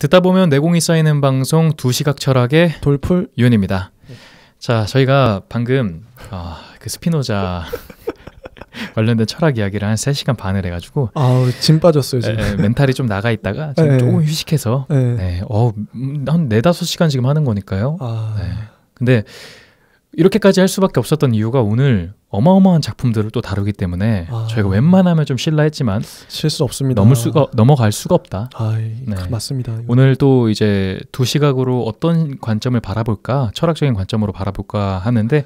듣다 보면 내공이 쌓이는 방송 두시각 철학의 돌풀 윤입니다. 자, 저희가 방금 그 스피노자 관련된 철학 이야기를 한 3시간 반을 해가지고 짐 빠졌어요 지금. 멘탈이 좀 나가 있다가 지금 조금 휴식해서 한 4-5시간 지금 하는 거니까요. 근데 이렇게까지 할 수밖에 없었던 이유가 오늘 어마어마한 작품들을 또 다루기 때문에 저희가 웬만하면 좀 쉴라 했지만 실수 없습니다. 넘어갈 수가 없다. 맞습니다. 오늘 또 이제 두시각으로 어떤 관점을 바라볼까, 철학적인 관점으로 바라볼까 하는데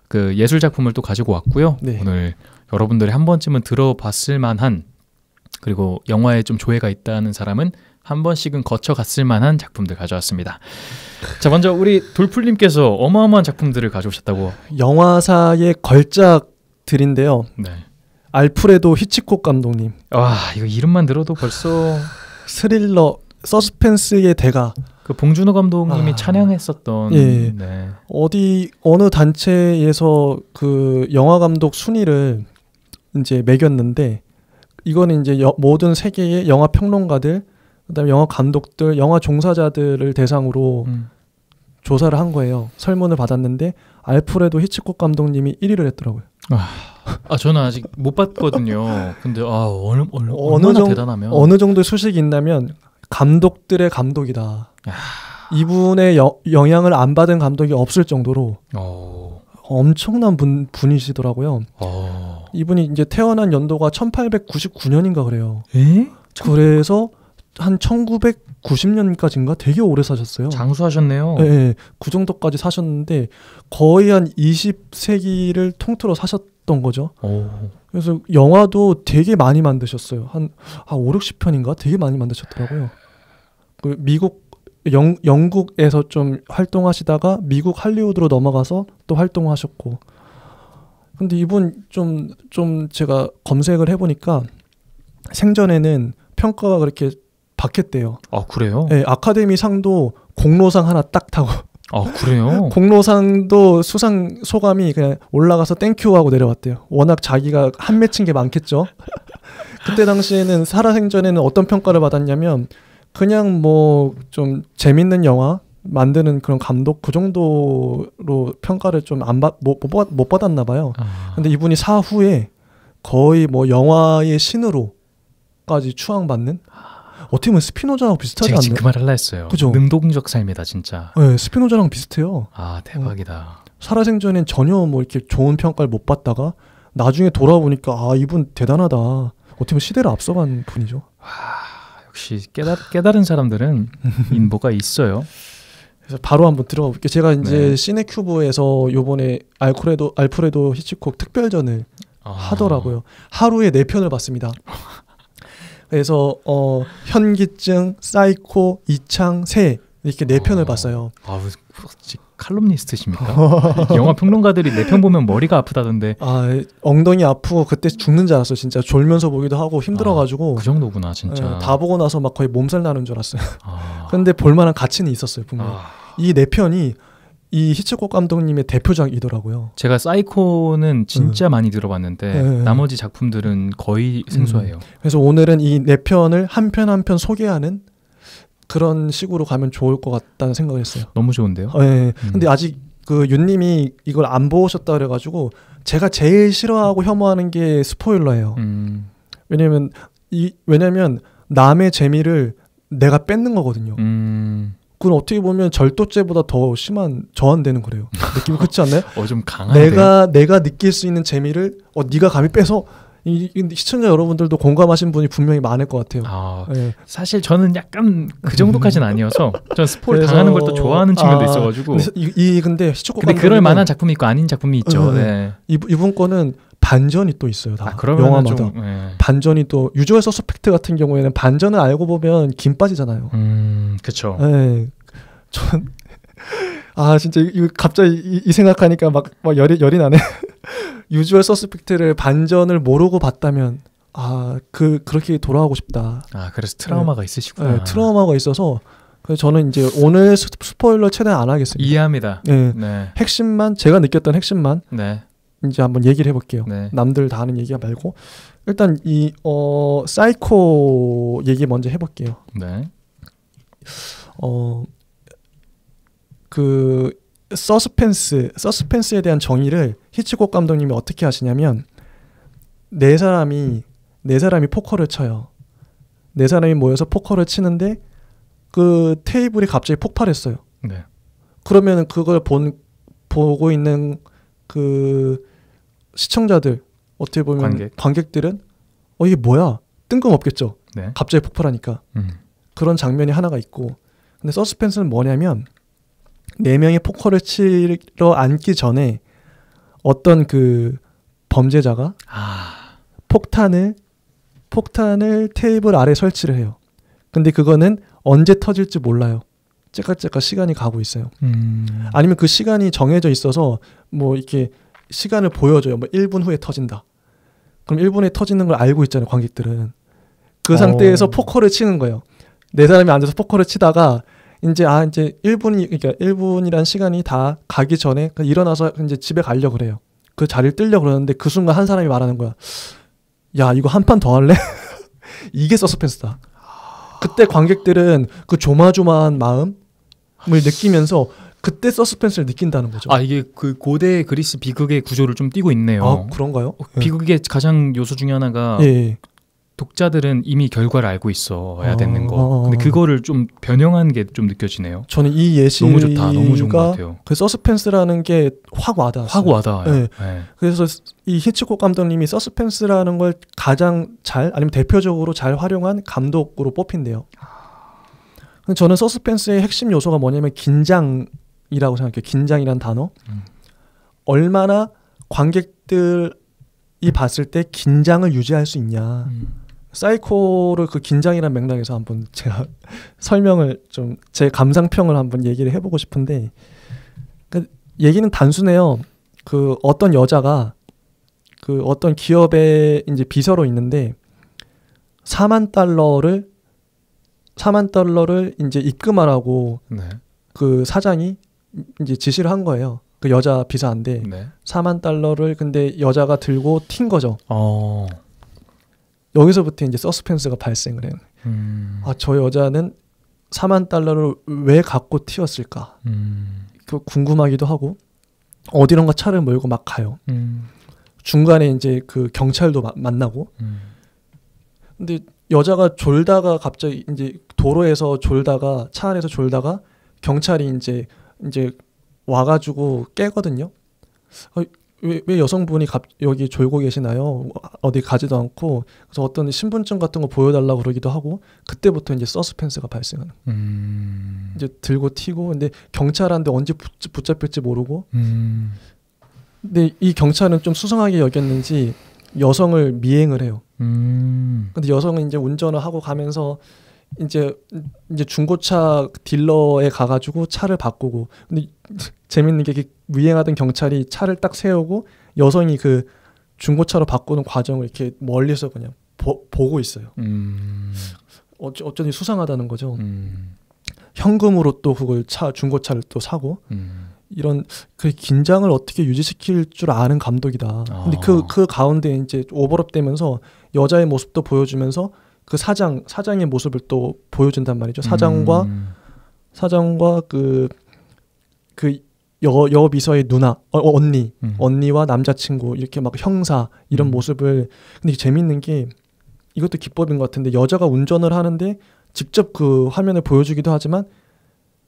그 예술 작품을 또 가지고 왔고요. 네. 오늘 여러분들이 한 번쯤은 들어봤을 만한, 그리고 영화에 좀 조예가 있다는 사람은 한 번씩은 거쳐갔을 만한 작품들 가져왔습니다. 자, 먼저 우리 돌풀님께서 어마어마한 작품들을 가져오셨다고. 영화사의 걸작들인데요. 네. 알프레도 히치콕 감독님. 와, 이거 이름만 들어도 벌써 스릴러, 서스펜스의 대가. 그 봉준호 감독님이 찬양했었던. 예. 네. 어느 단체에서 그 영화 감독 순위를 이제 매겼는데, 이거는 이제 모든 세계의 영화 평론가들, 그다음에 영화 감독들, 영화 종사자들을 대상으로 조사를 한 거예요. 설문을 받았는데 알프레도 히치콕 감독님이 1위를 했더라고요. 저는 아직 못 봤거든요. 근데 얼마나 대단하면, 어느 정도 수식이 있냐면 감독들의 감독이다. 이분의 영향을 안 받은 감독이 없을 정도로 엄청난 분이시더라고요. 이분이 이제 태어난 연도가 1899년인가 그래요. 그래서 한 1990년까지인가 되게 오래 사셨어요. 장수하셨네요. 네, 그 정도까지 사셨는데 거의 한 20세기를 통틀어 사셨던 거죠. 그래서 영화도 되게 많이 만드셨어요. 한 5, 60편인가 되게 많이 만드셨더라고요. 그 영국에서 좀 활동하시다가 미국 할리우드로 넘어가서 또 활동하셨고. 근데 이분 좀 제가 검색을 해보니까 생전에는 평가가 그렇게 박했대요. 그래요? 네, 아카데미 상도 공로상 하나 딱 타고. 그래요? 공로상도 수상 소감이 그냥 올라가서 땡큐 하고 내려왔대요. 워낙 자기가 한 맺힌 게 많겠죠. 그때 당시에는 살아생전에는 어떤 평가를 받았냐면 그냥 뭐 좀 재밌는 영화 만드는 그런 감독 그 정도로 평가를 좀 못 받았나 봐요. 근데 이분이 사후에 거의 뭐 영화의 신으로까지 추앙받는, 어떻게 보면 스피노자랑 비슷하지 않나요? 제가 지금 그 말 하려 했어요. 그죠? 능동적 삶이다 진짜. 네, 스피노자랑 비슷해요. 대박이다. 살아생전엔 전혀 뭐 이렇게 좋은 평가를 못 받다가 나중에 돌아보니까 이분 대단하다. 어떻게 보면 시대를 앞서간 분이죠. 역시 깨달은 사람들은 인보가 있어요. 그래서 바로 한번 들어가 볼게요. 제가 이제 시네큐브에서 요번에 알프레도 히치콕 특별전을 하더라고요. 하루에 4편을 봤습니다. 그래서 현기증, 사이코, 이창, 새 이렇게 4편을 봤어요. 칼럼니스트십니까? 영화 평론가들이 4편 보면 머리가 아프다던데. 엉덩이 아프고 그때 죽는 줄 알았어요. 진짜 졸면서 보기도 하고 힘들어가지고. 그 정도구나 진짜. 다 보고 나서 막 거의 몸살 나는 줄 알았어요. 근데 볼만한 가치는 있었어요 분명히. 이 4편이 이 히치콕 감독님의 대표작이더라고요. 제가 사이코는 진짜 많이 들어봤는데 나머지 작품들은 거의 생소해요. 그래서 오늘은 이 4편을 한 편 한 편 소개하는 그런 식으로 가면 좋을 것 같다는 생각을 했어요. 너무 좋은데요? 네. 근데 아직 그 윤님이 이걸 안 보셨다 그래가지고 제가 제일 싫어하고 혐오하는 게 스포일러예요. 왜냐면 남의 재미를 내가 뺏는 거거든요. 그건 어떻게 보면 절도죄보다 더 심한 저한되는 거래요. 느낌이 그렇지 않나요? 좀 강한데. 내가 느낄 수 있는 재미를 네가 감히 빼서. 시청자 여러분들도 공감하신 분이 분명히 많을 것 같아요. 네. 사실 저는 약간 그 정도까지는 아니어서 전 스포를 당하는 걸 또 좋아하는 측면도 있어가지고. 근데 히치콕 근데 그럴 만한 작품이 있고 아닌 작품이 있죠. 네. 이분 거는 반전이 또 있어요. 영화마다 좀, 반전이 또 유주얼 서스펙트 같은 경우에는 반전을 알고 보면 김 빠지잖아요. 그렇죠. 네. 전 진짜 이거 갑자기 이 생각하니까 막 열이 나네. 유주얼 서스펙트를 반전을 모르고 봤다면 그렇게 돌아가고 싶다. 그래서 트라우마가 있으시구나. 네, 트라우마가 있어서 그래서 저는 이제 오늘 스포일러 최대한 안 하겠습니다. 이해합니다. 네. 핵심만 제가 느꼈던 핵심만 이제 한번 얘기를 해볼게요. 남들 다 하는 얘기 말고 일단 이 사이코 얘기 먼저 해볼게요. 그 서스펜스에 대한 정의를 히치콕 감독님이 어떻게 하시냐면 네 사람이 포커를 쳐요. 네 사람이 모여서 포커를 치는데 그 테이블이 갑자기 폭발했어요. 네. 그러면 그걸 보고 있는 그 시청자들 어떻게 보면 관객들은 이게 뭐야? 뜬금없겠죠. 네. 갑자기 폭발하니까. 그런 장면이 하나가 있고. 근데 서스펜스는 뭐냐면 4명이 포커를 치러 앉기 전에 어떤 그 범죄자가 폭탄을 테이블 아래 설치를 해요. 근데 그거는 언제 터질지 몰라요. 째깍째깍 시간이 가고 있어요. 아니면 그 시간이 정해져 있어서 뭐 이렇게 시간을 보여줘요. 뭐 1분 후에 터진다. 그럼 1분 후에 터지는 걸 알고 있잖아요, 관객들은. 그 상태에서 포커를 치는 거예요. 네 사람이 앉아서 포커를 치다가 이제 1분이란 시간이 다 가기 전에 일어나서 이제 집에 가려고 그래요. 그 자리를 뜨려고 그러는데 그 순간 한 사람이 말하는 거야. 야, 이거 한 판 더 할래? 이게 서스펜스다. 그때 관객들은 그 조마조마한 마음을 느끼면서 그때 서스펜스를 느낀다는 거죠. 이게 그 고대 그리스 비극의 구조를 좀 띠고 있네요. 그런가요? 비극의 가장 요소 중에 하나가 독자들은 이미 결과를 알고 있어야 되는 거. 근데 그거를 좀 변형한 게 좀 느껴지네요. 저는 이 예시가 너무 좋다. 너무 좋은 것 같아요. 그 서스펜스라는 게 확 와닿았어요. 확 와닿아요. 네. 그래서 이 히치콕 감독님이 서스펜스라는 걸 가장 아니면 대표적으로 잘 활용한 감독으로 뽑힌대요. 저는 서스펜스의 핵심 요소가 뭐냐면 긴장이라고 생각해요. 긴장이란 단어. 얼마나 관객들이 봤을 때 긴장을 유지할 수 있냐. 사이코를 그 긴장이란 맥락에서 한번 제가 설명을 좀 제 감상평을 한번 얘기를 해보고 싶은데 그 얘기는 단순해요. 그 어떤 여자가 그 어떤 기업의 이제 비서로 있는데 4만 달러를 이제 입금하라고 그 사장이 이제 지시를 한 거예요. 그 여자 비서한테 4만 달러를 근데 여자가 들고 튄 거죠. 여기서부터 이제 서스펜스가 발생을 해요. 저 여자는 4만 달러를 왜 갖고 튀었을까? 그 궁금하기도 하고 어디론가 차를 몰고 막 가요. 중간에 이제 그 경찰도 만나고. 근데 여자가 졸다가 갑자기 이제 도로에서 졸다가 차 안에서 졸다가 경찰이 이제 와가지고 깨거든요. 왜 여성분이 여기 졸고 계시나요? 어디 가지도 않고. 그래서 어떤 신분증 같은 거 보여달라고 그러기도 하고. 그때부터 이제 서스펜스가 발생하는. 이제 들고 튀고. 근데 경찰한테 언제 붙잡힐지 모르고. 근데 이 경찰은 좀 수상하게 여겼는지 여성을 미행을 해요. 근데 여성은 이제 운전을 하고 가면서 이제 중고차 딜러에 가가지고 차를 바꾸고. 근데 재밌는 게 미행하던 경찰이 차를 딱 세우고 여성이 그 중고차로 바꾸는 과정을 이렇게 멀리서 그냥 보고 있어요. 어쩐지 수상하다는 거죠. 현금으로 또 그걸 중고차를 또 사고. 이런 그 긴장을 어떻게 유지시킬 줄 아는 감독이다. 근데 그 가운데 이제 오버랩 되면서 여자의 모습도 보여주면서 그 사장의 모습을 또 보여준단 말이죠. 사장과 그 여비서의 누나, 언니와 남자친구 이렇게 막 형사 이런 모습을. 근데 재밌는 게 이것도 기법인 것 같은데 여자가 운전을 하는데 직접 그 화면을 보여주기도 하지만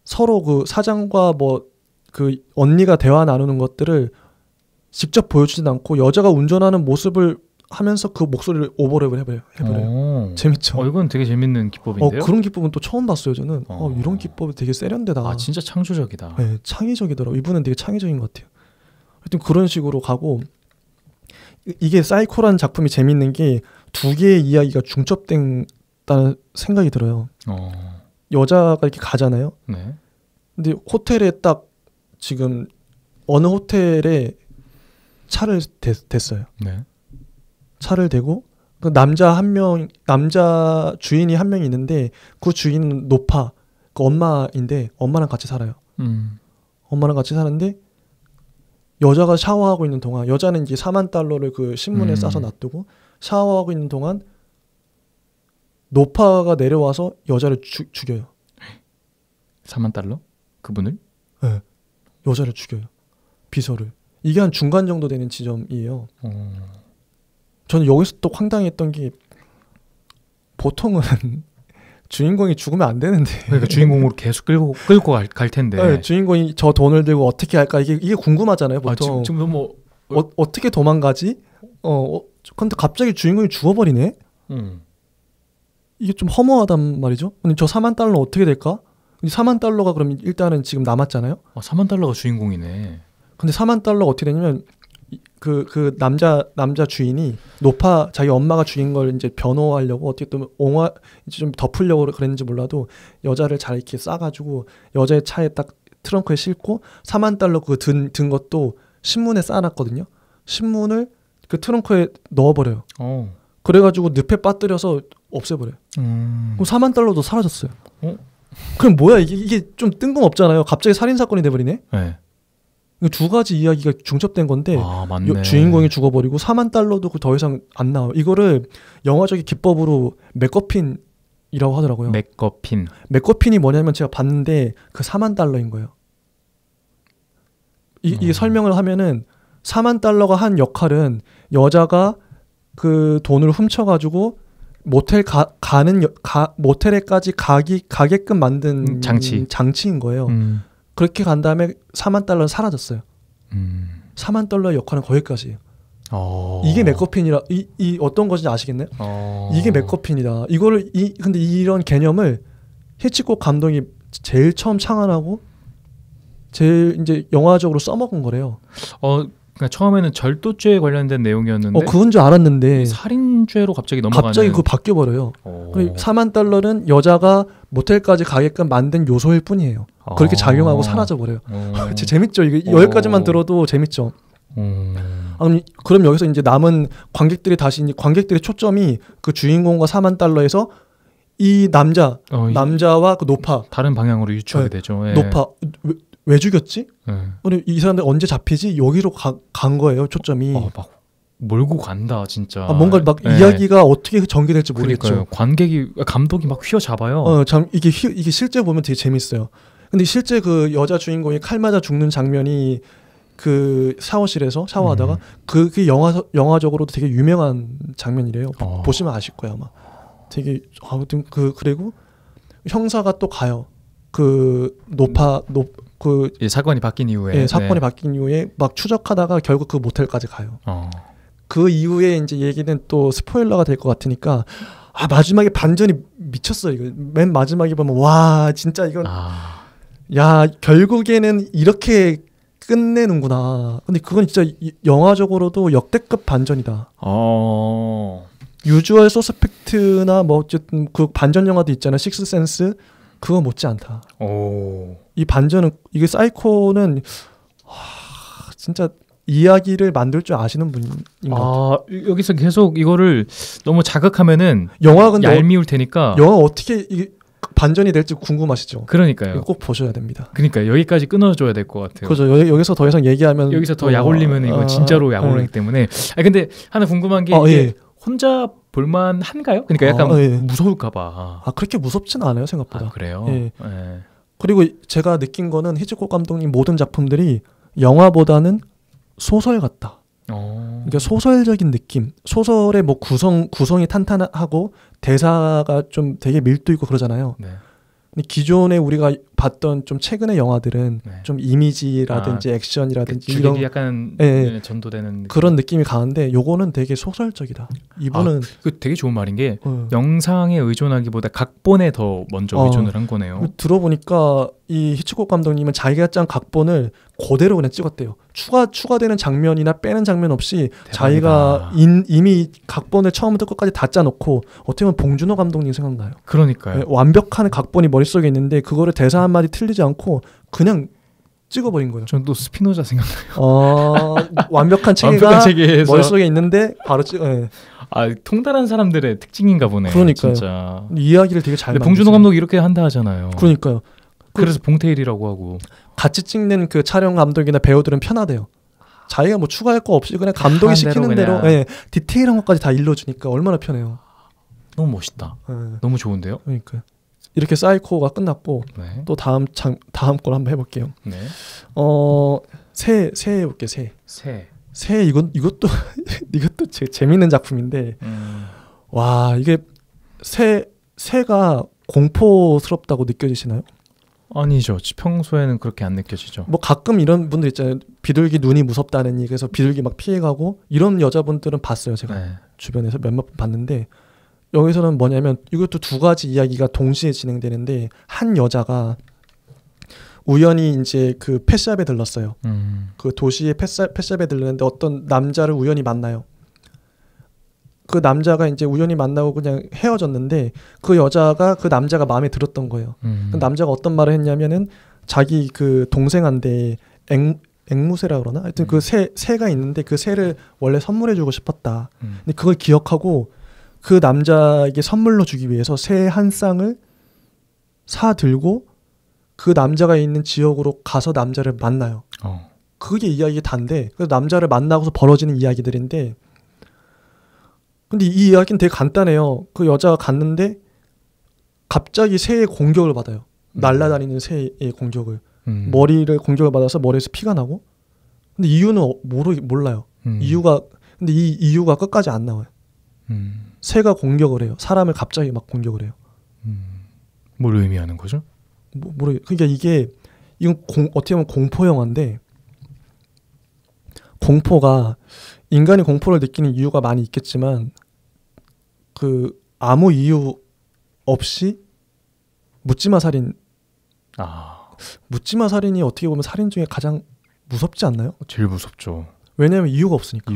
서로 그 사장과 뭐 그 언니가 대화 나누는 것들을 직접 보여주진 않고 여자가 운전하는 모습을 하면서 그 목소리를 오버랩을 해버려요. 재밌죠? 이건 되게 재밌는 기법인데요? 그런 기법은 또 처음 봤어요, 저는. 이런 기법이 되게 세련되다. 진짜 창조적이다. 네, 창의적이더라고요. 이분은 되게 창의적인 것 같아요. 하여튼 그런 식으로 가고, 이게 사이코라는 작품이 재밌는 게 두 개의 이야기가 중첩된다는 생각이 들어요. 여자가 이렇게 가잖아요. 네. 근데 호텔에 딱 지금 어느 호텔에 차를 댔어요. 네. 차를 대고 그 남자 주인이 한 명 있는데 그 주인은 노파, 그 엄마인데 엄마랑 같이 살아요. 엄마랑 같이 사는데 여자가 샤워하고 있는 동안 여자는 이제 4만 달러를 그 신문에 싸서 놔두고 샤워하고 있는 동안 노파가 내려와서 여자를 죽여요. 4만 달러? 그분을? 네. 여자를 죽여요. 비서를. 이게 한 중간 정도 되는 지점이에요. 저는 여기서 또 황당했던 게 보통은 주인공이 죽으면 안 되는데. 그러니까 주인공으로 계속 끌고 갈 텐데. 네, 주인공이 저 돈을 들고 어떻게 할까 이게 궁금하잖아요. 보통. 지금 뭐 어떻게 도망가지? 근데 갑자기 주인공이 죽어버리네. 이게 좀 허무하단 말이죠. 근데 저 4만 달러 어떻게 될까? 4만 달러가 그럼 일단은 지금 남았잖아요. 4만 달러가 주인공이네. 근데 4만 달러가 어떻게 되냐면 그 남자 주인이 노파 자기 엄마가 죽인 걸 이제 변호하려고 어떻게 또 이제 좀 덮으려고 그랬는지 몰라도 여자를 잘 이렇게 싸가지고 여자의 차에 딱 트렁크에 싣고 4만 달러 그 든 것도 신문에 쌓아놨거든요. 신문을 그 트렁크에 넣어버려요. 그래가지고 늪에 빠뜨려서 없애버려요. 그럼 4만 달러도 사라졌어요. 그럼 뭐야 이게 좀 뜬금없잖아요. 갑자기 살인사건이 돼버리네. 네. 두 가지 이야기가 중첩된 건데 맞네. 주인공이 죽어버리고 4만 달러도 더 이상 안 나와요. 이거를 영화적인 기법으로 맥거핀이라고 하더라고요. 맥거핀이 뭐냐면 제가 봤는데 그 4만 달러인 거예요. 이게 설명을 하면은 4만 달러가 한 역할은 여자가 그 돈을 훔쳐가지고 모텔에까지 가게끔 만든 장치인 거예요. 그렇게 간 다음에 4만 달러는 사라졌어요. 4만 달러의 역할은 거기까지예요. 이게 맥거핀이라 이 어떤 것인지 아시겠나요? 이게 맥거핀이다. 이거를 근데 이런 개념을 히치콕 감독이 제일 처음 창안하고 제일 이제 영화적으로 써먹은 거래요. 그러니까 처음에는 절도죄에 관련된 내용이었는데 그건 줄 알았는데 살인죄로 갑자기 넘어가는. 갑자기 그거 바뀌어버려요. 4만 달러는 여자가 모텔까지 가게끔 만든 요소일 뿐이에요. 그렇게 작용하고 사라져버려요. 진짜 재밌죠. 이게 여기까지만 들어도 재밌죠. 그럼 여기서 이제 남은 관객들의 초점이 그 주인공과 4만 달러에서 이 남자와 그 노파 다른 방향으로 유추하게 되죠. 노파 왜 죽였지? 이 사람들 언제 잡히지? 여기로 간 거예요. 초점이. 막 몰고 간다 진짜. 뭔가 막 이야기가 어떻게 전개될지 모르겠죠. 감독이 막 휘어잡아요. 이게 실제 보면 되게 재밌어요. 근데 실제 그 여자 주인공이 칼 맞아 죽는 장면이 그 샤워실에서 샤워하다가 그게 영화적으로도 되게 유명한 장면이래요. 보시면 아실 거예요 아마. 되게 아무튼 그리고 형사가 또 가요. 그 사건이 바뀐 이후에 바뀐 이후에 막 추적하다가 결국 그 모텔까지 가요. 그 이후에 이제 얘기는 또 스포일러가 될 것 같으니까 마지막에 반전이 미쳤어요. 이거 맨 마지막에 보면 와 진짜 이건 야 결국에는 이렇게 끝내는구나. 근데 그건 진짜 영화적으로도 역대급 반전이다. 유주얼 소스펙트나 뭐 어쨌든 그 반전 영화도 있잖아요. 식스센스 그거 못지 않다. 이 반전은 이게 사이코는 진짜 이야기를 만들 줄 아시는 분인 것 같아요. 여기서 계속 이거를 너무 자극하면은 영화는 얄미울 테니까 영화 어떻게 이게 반전이 될지 궁금하시죠? 그러니까요. 꼭 보셔야 됩니다. 그러니까 여기까지 끊어줘야 될 것 같아요. 그렇죠. 여기서 더 이상 얘기하면 여기서 더 약 올리면 이거 진짜로 약 올리기 때문에. 근데 하나 궁금한 게 이게 혼자 볼만 한가요? 그러니까 약간 무서울까봐. 그렇게 무섭진 않아요 생각보다. 그래요? 그리고 제가 느낀 거는 히치콕 감독님 모든 작품들이 영화보다는 소설 같다. 그러니까 소설적인 느낌. 소설의 뭐 구성이 탄탄하고 대사가 좀 되게 밀도 있고 그러잖아요. 근데 기존에 우리가 봤던 좀 최근의 영화들은 좀 이미지라든지 액션이라든지 이런 약간 전도되는 그런 느낌이 강한데 요거는 되게 소설적이다. 이분은 그 되게 좋은 말인 게 영상에 의존하기보다 각본에 더 먼저 의존을 한 거네요. 들어보니까 이 히치콕 감독님은 자기가 짠 각본을 그대로 그냥 찍었대요. 추가되는 장면이나 빼는 장면 없이 대박이다. 자기가 이미 각본을 처음부터 끝까지 다 짜놓고 어떻게 보면 봉준호 감독님 생각나요. 그러니까요. 완벽한 각본이 머릿속에 있는데 그거를 대사 한마디 틀리지 않고 그냥 찍어버린 거예요. 전 또 스피노자 생각나요. 완벽한 체계가 머릿속에 있는데 바로 통달한 사람들의 특징인가 보네. 그러니까요. 진짜. 이야기를 되게 잘 만들었어요. 봉준호 감독이 이렇게 한다 하잖아요. 그러니까요. 그래서 봉태일이라고 하고. 같이 찍는 그 촬영 감독이나 배우들은 편하대요. 자기가 뭐 추가할 거 없이 그냥 감독이 시키는 대로 디테일한 것까지 다 일러주니까 얼마나 편해요. 너무 멋있다. 너무 좋은데요? 그러니까요. 이렇게 사이코가 끝났고 네. 또 다음 걸 한번 해볼게요. 네. 새 해볼게요. 새 이것도 이것도 재밌는 작품인데 와 이게 새가 공포스럽다고 느껴지시나요? 아니죠. 평소에는 그렇게 안 느껴지죠. 뭐 가끔 이런 분들 있잖아요. 비둘기 눈이 무섭다느니 그래서 비둘기 막 피해가고 이런 여자분들은 봤어요. 제가 네. 주변에서 몇몇 번 봤는데 여기서는 뭐냐면 이것도 두 가지 이야기가 동시에 진행되는데 한 여자가 우연히 이제 그 펫샵에 들렀어요. 그 도시의 펫샵에 들렀는데 어떤 남자를 우연히 만나요. 그 남자가 이제 우연히 만나고 그냥 헤어졌는데 그 여자가 그 남자가 마음에 들었던 거예요. 그 남자가 어떤 말을 했냐면은 자기 그 동생한테 앵무새라 그러나 하여튼 그 새가 있는데 그 새를 원래 선물해주고 싶었다. 근데 그걸 기억하고 그 남자에게 선물로 주기 위해서 새 한 쌍을 사 들고 그 남자가 있는 지역으로 가서 남자를 만나요. 그게 이야기 단데 그 남자를 만나고서 벌어지는 이야기들인데 근데 이 이야기는 되게 간단해요. 그 여자가 갔는데 갑자기 새의 공격을 받아요. 날아다니는 새의 공격을. 머리를 공격을 받아서 머리에서 피가 나고 근데 이유는 몰라요. 근데 이 이유가 끝까지 안 나와요. 새가 공격을 해요. 사람을 갑자기 막 공격을 해요. 뭘 의미하는 거죠? 그러니까 이건 어떻게 보면 공포 영화인데 공포가 인간이 공포를 느끼는 이유가 많이 있겠지만 그 아무 이유 없이 묻지마 살인. 묻지마 살인이 어떻게 보면 살인 중에 가장 무섭지 않나요? 제일 무섭죠. 왜냐하면 이유가 없으니까.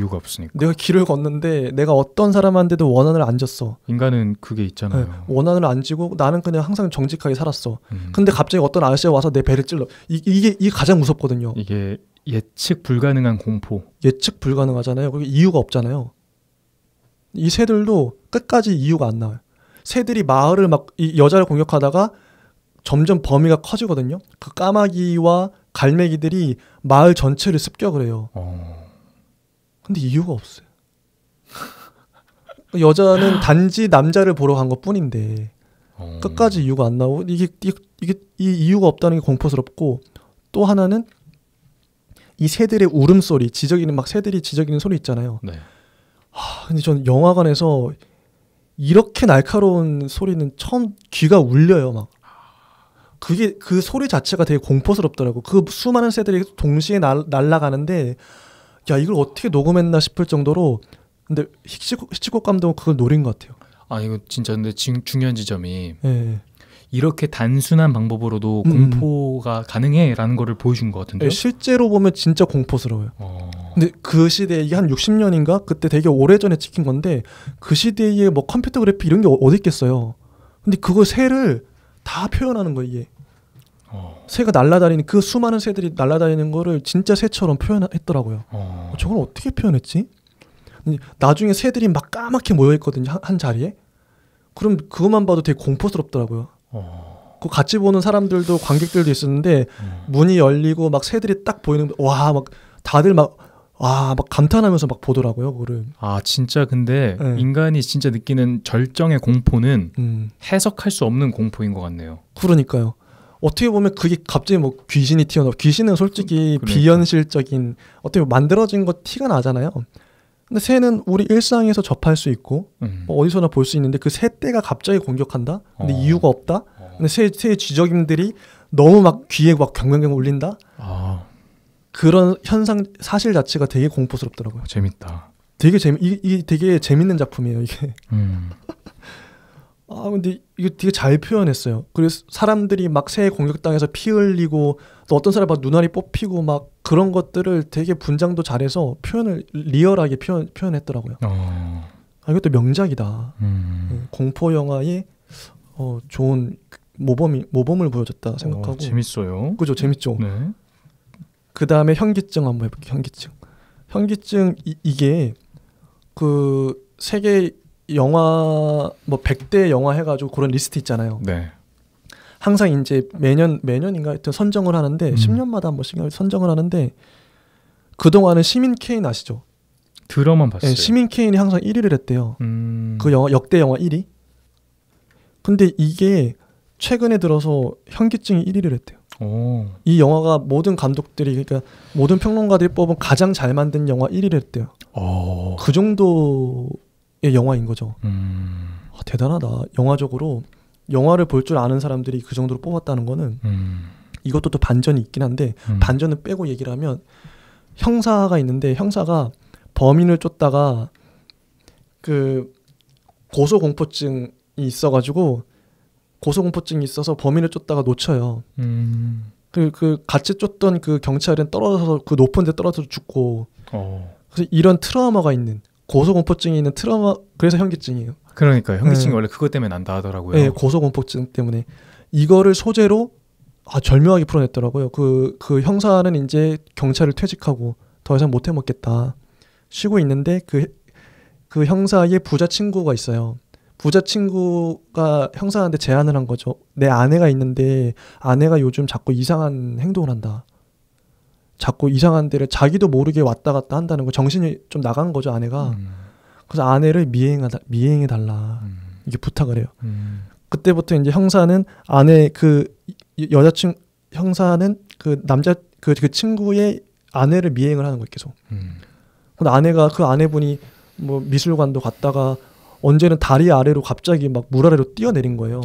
내가 길을 걷는데 내가 어떤 사람한테도 원한을 안 줬어. 인간은 그게 있잖아요. 네, 원한을 안 지고 나는 그냥 항상 정직하게 살았어. 근데 갑자기 어떤 아저씨가 와서 내 배를 찔러. 이게 가장 무섭거든요. 이게 예측 불가능한 공포. 예측 불가능하잖아요. 그게 이유가 없잖아요. 이 새들도 끝까지 이유가 안 나와요. 새들이 마을을 막 이 여자를 공격하다가 점점 범위가 커지거든요. 그 까마귀와 갈매기들이 마을 전체를 습격을 해요. 근데 이유가 없어요. 여자는 단지 남자를 보러 간 것뿐인데 끝까지 이유가 안 나오고 이게 이 이유가 없다는 게 공포스럽고 또 하나는 이 새들의 울음소리, 새들이 지저귀는 소리 있잖아요. 네. 근데 전 영화관에서 이렇게 날카로운 소리는 처음 귀가 울려요, 막. 그 소리 자체가 되게 공포스럽더라고. 그 수많은 새들이 동시에 날아가는데 야, 이걸 어떻게 녹음했나 싶을 정도로 근데 히치콕 감독은 그걸 노린 것 같아요. 이거 진짜 근데 중요한 지점이 네. 이렇게 단순한 방법으로도 공포가 가능해라는 거를 보여준 것 같은데요. 네, 실제로 보면 진짜 공포스러워요. 근데 그 시대에 이게 한 60년인가? 그때 되게 오래전에 찍힌 건데 그 시대에 뭐 컴퓨터 그래픽 이런 게 어디 있겠어요. 근데 그걸 새를 다 표현하는 거예요, 이게. 새가 날아다니는 그 수많은 새들이 날아다니는 거를 진짜 새처럼 표현했더라고요. 저걸 어떻게 표현했지? 나중에 새들이 막 까맣게 모여있거든요, 한 자리에. 그럼 그것만 봐도 되게 공포스럽더라고요. 그 같이 보는 사람들도 관객들도 있었는데 문이 열리고 막 새들이 딱 보이는 막 다들 막 감탄하면서 막 보더라고요, 그거를. 진짜 근데 네. 인간이 진짜 느끼는 절정의 공포는 해석할 수 없는 공포인 것 같네요. 그러니까요. 어떻게 보면 그게 갑자기 뭐 귀신이 튀어나오고 귀신은 솔직히 비현실적인 어떻게 보면 만들어진 거 티가 나잖아요. 근데 새는 우리 일상에서 접할 수 있고 뭐 어디서나 볼 수 있는데 그 새떼가 갑자기 공격한다? 근데 이유가 없다? 근데 새의 쥐적임들이 너무 막 귀에 막 경경경 울린다? 그런 현상 사실 자체가 되게 공포스럽더라고요. 재밌다. 이게 되게 재밌는 작품이에요, 이게. 근데 이거 되게 잘 표현했어요. 그래서 사람들이 막 새에 공격당해서 피 흘리고 또 어떤 사람 막 눈알이 뽑히고 막 그런 것들을 되게 분장도 잘해서 표현을 리얼하게 표현했더라고요. 이것도 명작이다. 공포 영화의 좋은 모범을 보여줬다 생각하고. 재밌어요. 그죠, 재밌죠. 네. 그 다음에 현기증 한번 해볼게요. 현기증 이게 그 세계 영화 뭐 100대 영화 해가지고 그런 리스트 있잖아요. 네. 항상 이제 매년인가 하여튼 선정을 하는데 10년마다 한 번씩 선정을 하는데 그 동안은 시민 케인 아시죠? 들어만 봤어요. 네, 시민 케인이 항상 1위를 했대요. 그 영화 역대 영화 1위. 근데 이게 최근에 들어서 현기증이 1위를 했대요. 오. 이 영화가 모든 감독들이 그러니까 모든 평론가들이 뽑은 가장 잘 만든 영화 1위를 했대요. 오. 그 정도의 영화인 거죠. 대단하다. 영화적으로 영화를 볼 줄 아는 사람들이 그 정도로 뽑았다는 거는 이것도 또 반전이 있긴 한데 반전을 빼고 얘기를 하면 형사가 있는데 형사가 범인을 쫓다가 그 고소공포증이 있어가지고 고소공포증이 있어서 범인을 쫓다가 놓쳐요. 그 같이 쫓던 그 경찰은 떨어져서 그 높은 데 떨어져서 죽고 그래서 이런 트라우마가 있는 고소공포증이 있는 트라우마 그래서 현기증이에요. 그러니까 현기증이 원래 그것 때문에 난다 하더라고요. 네, 고소공포증 때문에 이거를 소재로 절묘하게 풀어냈더라고요. 그 형사는 이제 경찰을 퇴직하고 더 이상 못 해먹겠다 쉬고 있는데 그 형사의 부자 친구가 있어요. 부자 친구가 형사한테 제안을 한 거죠. 내 아내가 있는데 아내가 요즘 자꾸 이상한 행동을 한다. 자꾸 이상한 데를 자기도 모르게 왔다 갔다 한다는 거. 정신이 좀 나간 거죠, 아내가. 그래서 아내를 미행해달라. 이게 부탁을 해요. 그때부터 이제 형사는 아내 그 여자친구 형사는 그 남자 그 친구의 아내를 미행을 하는 거예요, 계속. 근데 아내가 그 아내분이 뭐 미술관도 갔다가 언제는 다리 아래로 갑자기 막 물 아래로 뛰어내린 거예요.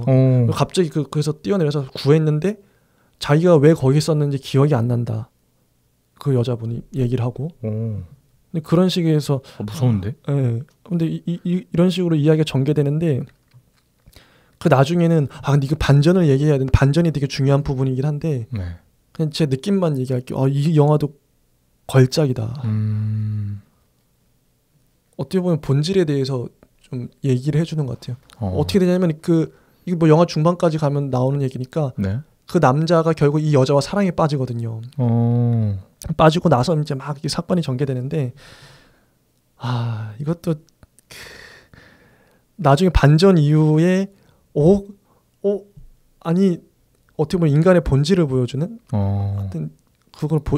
갑자기 그래서 뛰어내려서 구했는데 자기가 왜 거기 있었는지 기억이 안 난다. 그 여자분이 얘기를 하고. 근데 그런 식에서 무서운데? 네. 근데 이런 식으로 이야기가 전개되는데 그 나중에는 근데 이거 반전을 얘기해야 되는데 반전이 되게 중요한 부분이긴 한데 그냥 제 느낌만 얘기할게요. 이 영화도 걸작이다. 어떻게 보면 본질에 대해서 좀 얘기를 해주는 것 같아요. 어떻게 되냐면 이게 뭐 영화 중반까지 가면 나오는 얘기니까 그 남자가 결국 이 여자와 사랑에 빠지거든요. 빠지고 나서 이제 막 이 사건이 전개되는데 이것도 나중에 반전 이후에 아니 어떻게 보면 인간의 본질을 보여주는 하여튼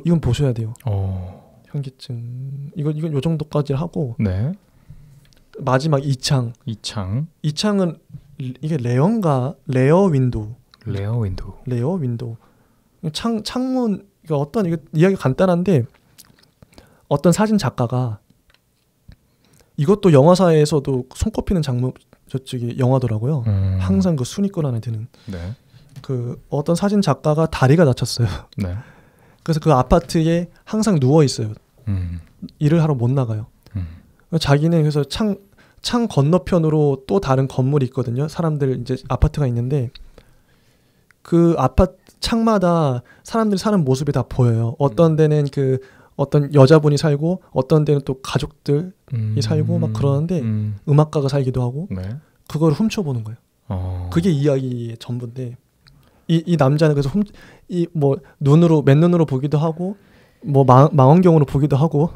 이건 보셔야 돼요. 현기증 이건 요 정도까지 하고 마지막 2창은 이게 레어 윈도우 창문 어떤 이거 이야기 간단한데 어떤 사진 작가가 이것도 영화사에서도 손꼽히는 장르 저쪽이 영화더라고요. 항상 그 순위권 안에 드는 그 어떤 사진 작가가 다리가 다쳤어요. 그래서 그 아파트에 항상 누워 있어요. 일을 하러 못 나가요. 자기는 그래서 창 건너편으로 또 다른 건물이 있거든요. 사람들 이제 아파트가 있는데 그 아파트 창마다 사람들이 사는 모습이 다 보여요. 어떤 데는 그 어떤 여자분이 살고 어떤 데는 또 가족들이 살고 막 그러는데 음악가가 살기도 하고 그걸 훔쳐보는 거예요. 그게 이야기의 전부인데 이 남자는 그래서 뭐 맨눈으로 보기도 하고 뭐 망원경으로 보기도 하고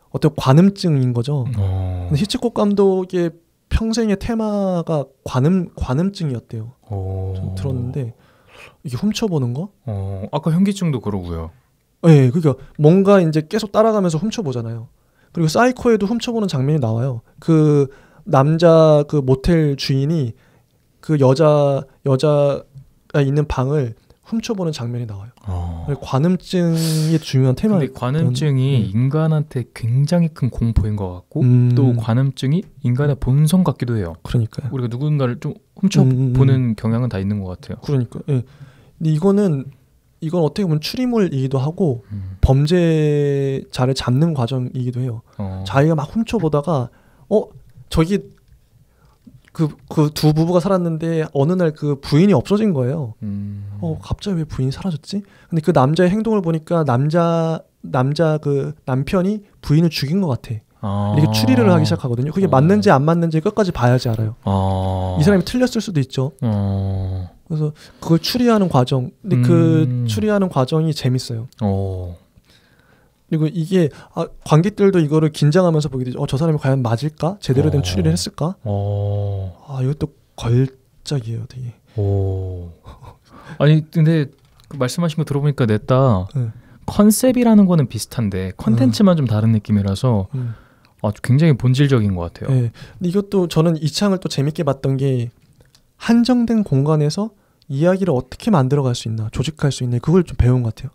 어떤 관음증인 거죠. 근데 히치콕 감독의 평생의 테마가 관음증이었대요. 좀 들었는데 이게 훔쳐보는 거? 아까 현기증도 그러고요. 네, 그러니까 뭔가 이제 계속 따라가면서 훔쳐보잖아요. 그리고 사이코에도 훔쳐보는 장면이 나와요. 그 남자 그 모텔 주인이 그 여자가 있는 방을 훔쳐보는 장면이 나와요. 관음증이 중요한 테마예요. 근데 관음증이 인간한테 굉장히 큰 공포인 것 같고 또 관음증이 인간의 본성 같기도 해요. 그러니까요. 우리가 누군가를 좀 훔쳐보는 경향은 다 있는 것 같아요. 그러니까. 예. 근데 이건 어떻게 보면 추리물이기도 하고 범죄자를 잡는 과정이기도 해요. 자기가 막 훔쳐보다가 저기 그 두 부부가 살았는데 어느 날 그 부인이 없어진 거예요. 갑자기 왜 부인이 사라졌지? 근데 그 남자의 행동을 보니까 남자 그 남편이 부인을 죽인 것 같아. 이렇게 추리를 하기 시작하거든요. 그게 맞는지 안 맞는지 끝까지 봐야지 알아요. 이 사람이 틀렸을 수도 있죠. 그래서 그걸 추리하는 과정. 근데 그 추리하는 과정이 재밌어요. 그리고 이게 관객들도 이거를 긴장하면서 보게 되죠. 저 사람이 과연 맞을까? 제대로 된 추리를 했을까? 이것도 걸작이에요, 되게. 아니 근데 그 말씀하신 거 들어보니까 냈다. 컨셉이라는 거는 비슷한데 컨텐츠만 좀 다른 느낌이라서 굉장히 본질적인 것 같아요. 네. 근데 이것도 저는 이 창을 또 재밌게 봤던 게 한정된 공간에서 이야기를 어떻게 만들어갈 수 있나, 조직할 수 있나, 그걸 좀 배운 것 같아요.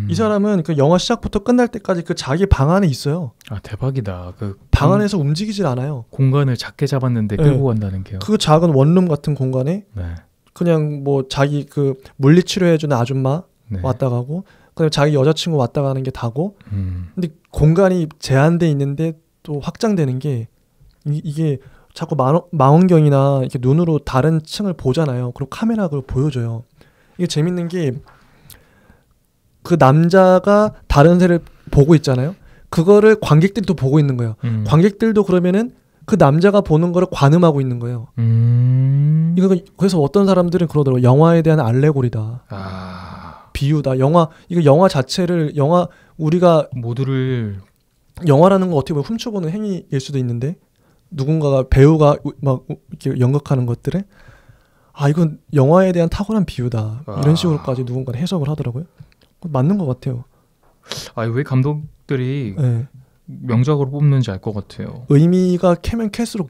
이 사람은 그 영화 시작부터 끝날 때까지 그 자기 방 안에 있어요. 아, 대박이다. 그 방 안에서 움직이질 않아요. 공간을 작게 잡았는데 끌고 간다는 게요. 그 작은 원룸 같은 공간에 그냥 뭐 자기 그 물리치료해주는 아줌마 왔다 가고, 그다음에 자기 여자친구 왔다 가는 게 다고. 근데 공간이 제한돼 있는데 또 확장되는 게 이게 자꾸 망원경이나 이렇게 눈으로 다른 층을 보잖아요. 그리고 카메라 그걸 보여줘요. 이게 재밌는 게 그 남자가 다른 새를 보고 있잖아요. 그거를 관객들이 또 보고 있는 거예요. 관객들도 그러면은 그 남자가 보는 거를 관음하고 있는 거예요. 이거 그래서 어떤 사람들은 그러더라고요. 영화에 대한 알레고리다. 비유다. 이거 영화 자체를 우리가 모두를 영화라는 거 어떻게 보면 훔쳐보는 행위일 수도 있는데, 누군가가 배우가 막 이렇게 연극하는 것들에 이건 영화에 대한 탁월한 비유다. 이런 식으로까지 누군가는 해석을 하더라고요. 맞는 것 같아요. 왜 감독들이 명작으로 뽑는지 알 것 같아요. 의미가 캐면 캘수록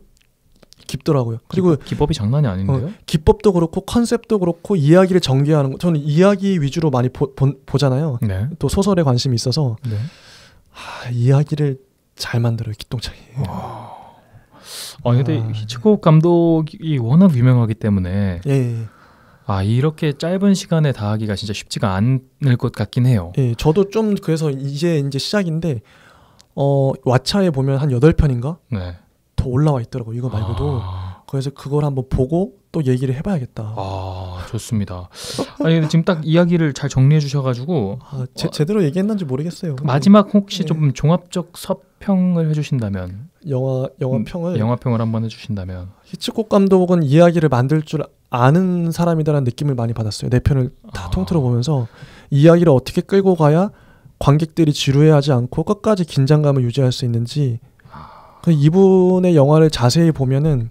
깊더라고요. 그리고 기법이 장난이 아닌데요? 기법도 그렇고 컨셉도 그렇고 이야기를 전개하는 거. 저는 이야기 위주로 많이 보잖아요. 또 소설에 관심이 있어서 이야기를 잘 만들어요. 기똥차게. 근데 히치콕 감독이 워낙 유명하기 때문에 이렇게 짧은 시간에 다 하기가 진짜 쉽지가 않을 것 같긴 해요. 저도 좀 그래서 이제 시작인데 왓챠에 보면 한 8편인가? 더 올라와 있더라고요. 이거 말고도. 그래서 그걸 한번 보고 또 얘기를 해봐야겠다. 좋습니다. 지금 딱 이야기를 잘 정리해 주셔가지고 제대로 얘기했는지 모르겠어요. 마지막 혹시 좀 종합적 서평을 해주신다면, 영화평을 한번 해주신다면. 히치콕 감독은 이야기를 만들 줄 아는 사람이다라는 느낌을 많이 받았어요. 네 편을 다 통틀어 보면서 이야기를 어떻게 끌고 가야 관객들이 지루해하지 않고 끝까지 긴장감을 유지할 수 있는지, 이분의 영화를 자세히 보면은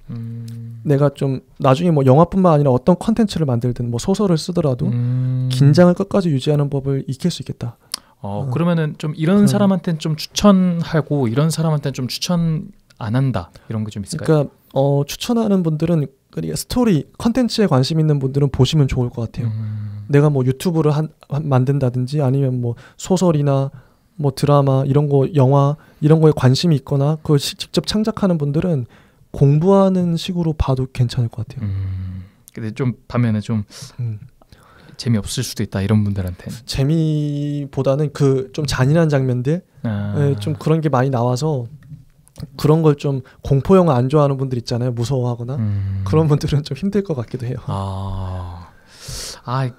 내가 좀 나중에 뭐 영화뿐만 아니라 어떤 컨텐츠를 만들든 뭐 소설을 쓰더라도 긴장을 끝까지 유지하는 법을 익힐 수 있겠다. 그러면은 좀 이런 사람한테는 좀 추천하고 이런 사람한테는 좀 추천 안 한다, 이런 게 좀 있을까요? 그러니까 추천하는 분들은, 그러니까 스토리 컨텐츠에 관심 있는 분들은 보시면 좋을 것 같아요. 내가 뭐 유튜브를 만든다든지 아니면 뭐 소설이나 뭐 드라마 이런 거, 영화 이런 거에 관심이 있거나 그걸 직접 창작하는 분들은 공부하는 식으로 봐도 괜찮을 것 같아요. 근데 좀 반면에 좀 재미없을 수도 있다, 이런 분들한테는. 재미보다는 그 좀 잔인한 장면들, 좀 그런 게 많이 나와서 그런 걸 좀, 공포 영화 안 좋아하는 분들 있잖아요. 무서워하거나. 그런 분들은 좀 힘들 것 같기도 해요.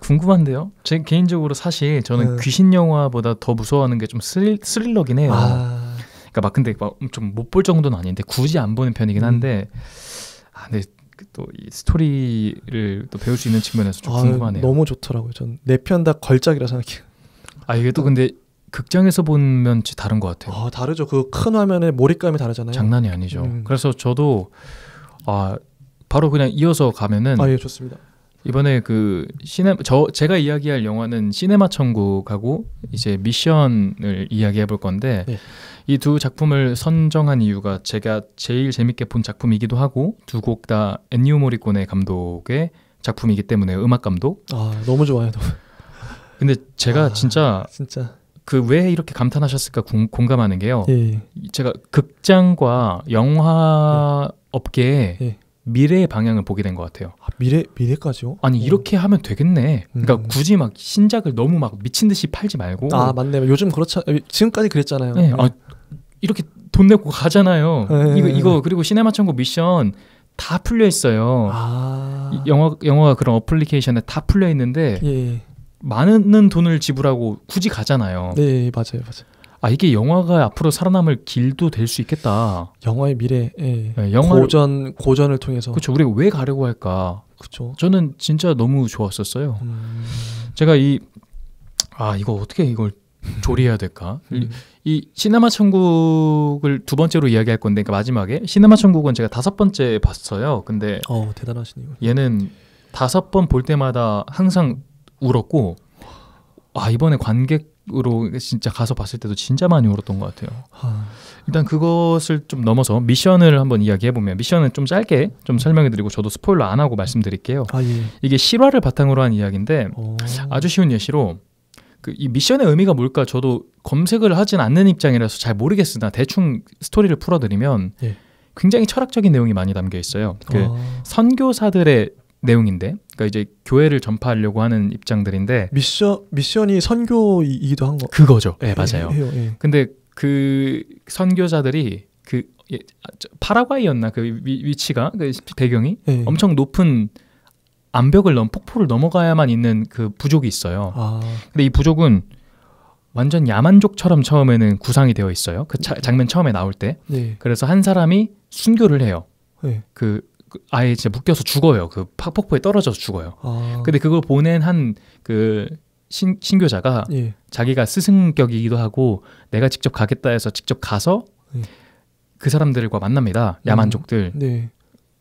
궁금한데요. 제 개인적으로 사실 저는 귀신 영화보다 더 무서워하는 게 좀 스릴러긴 해요. 그러니까 막 근데 막 좀 못 볼 정도는 아닌데 굳이 안 보는 편이긴 한데, 근데 또 이 스토리를 또 배울 수 있는 측면에서 좀 궁금하네요. 너무 좋더라고요. 전 네 편 다 걸작이라 생각해요. 이게 또 근데 극장에서 보면 다른 것 같아요. 다르죠. 그 큰 화면에 몰입감이 다르잖아요. 장난이 아니죠. 그래서 저도 바로 그냥 이어서 가면은, 예, 좋습니다. 이번에 제가 이야기할 영화는 시네마 천국하고 이제 미션을 이야기해 볼 건데, 이 두 작품을 선정한 이유가 제가 제일 재밌게 본 작품이기도 하고, 두 곡 다 엔니오 모리코네 감독의 작품이기 때문에, 음악 감독. 너무 좋아요. 근데 제가 진짜 왜 이렇게 감탄하셨을까 공감하는 게요. 제가 극장과 영화 업계에 미래의 방향을 보게 된 것 같아요. 미래까지요? 이렇게 하면 되겠네. 그러니까 굳이 막 신작을 너무 막 미친 듯이 팔지 말고. 맞네. 요즘 지금까지 그랬잖아요. 이렇게 돈 내고 가잖아요. 이거 그리고 시네마 천국 미션 다 풀려 있어요. 영화가 그런 어플리케이션에 다 풀려 있는데 많은 돈을 지불하고 굳이 가잖아요. 네, 맞아요. 이게 영화가 앞으로 살아남을 길도 될 수 있겠다. 영화의 미래, 고전을 통해서. 그렇죠. 우리가 왜 가려고 할까? 그렇죠. 저는 진짜 너무 좋았었어요. 제가 이거 어떻게 이걸 조리해야 될까? 이 시네마 천국을 두 번째로 이야기할 건데, 그러니까 마지막에 시네마 천국은 제가 5번째 봤어요. 근데 대단하시네요. 얘는 5번 볼 때마다 항상 울었고, 이번에 관객 진짜 가서 봤을 때도 진짜 많이 울었던 것 같아요. 일단 그것을 좀 넘어서 미션을 한번 이야기해보면, 미션은 좀 짧게 좀 설명해드리고 저도 스포일러 안 하고 말씀드릴게요. 예. 이게 실화를 바탕으로 한 이야기인데 아주 쉬운 예시로 이 미션의 의미가 뭘까 저도 검색을 하진 않는 입장이라서 잘 모르겠으나 대충 스토리를 풀어드리면 예. 굉장히 철학적인 내용이 많이 담겨 있어요. 선교사들의 내용인데, 그러니까 이제 교회를 전파하려고 하는 입장들인데 미션이 선교이기도 한 거. 그거죠. 네, 맞아요. 예. 근데 그 선교사들이 파라과이였나 그 위치가 그 배경이 엄청 높은 암벽을 폭포를 넘어가야만 있는 그 부족이 있어요. 근데 이 부족은 완전 야만족처럼 처음에는 구상이 되어 있어요. 그 장면 처음에 나올 때. 그래서 한 사람이 순교를 해요. 아예 진짜 묶여서 죽어요. 그 폭포에 떨어져서 죽어요. 근데 그걸 보낸 한 그 신교자가 자기가 스승격이기도 하고 내가 직접 가겠다 해서 직접 가서 그 사람들과 만납니다. 야만족들,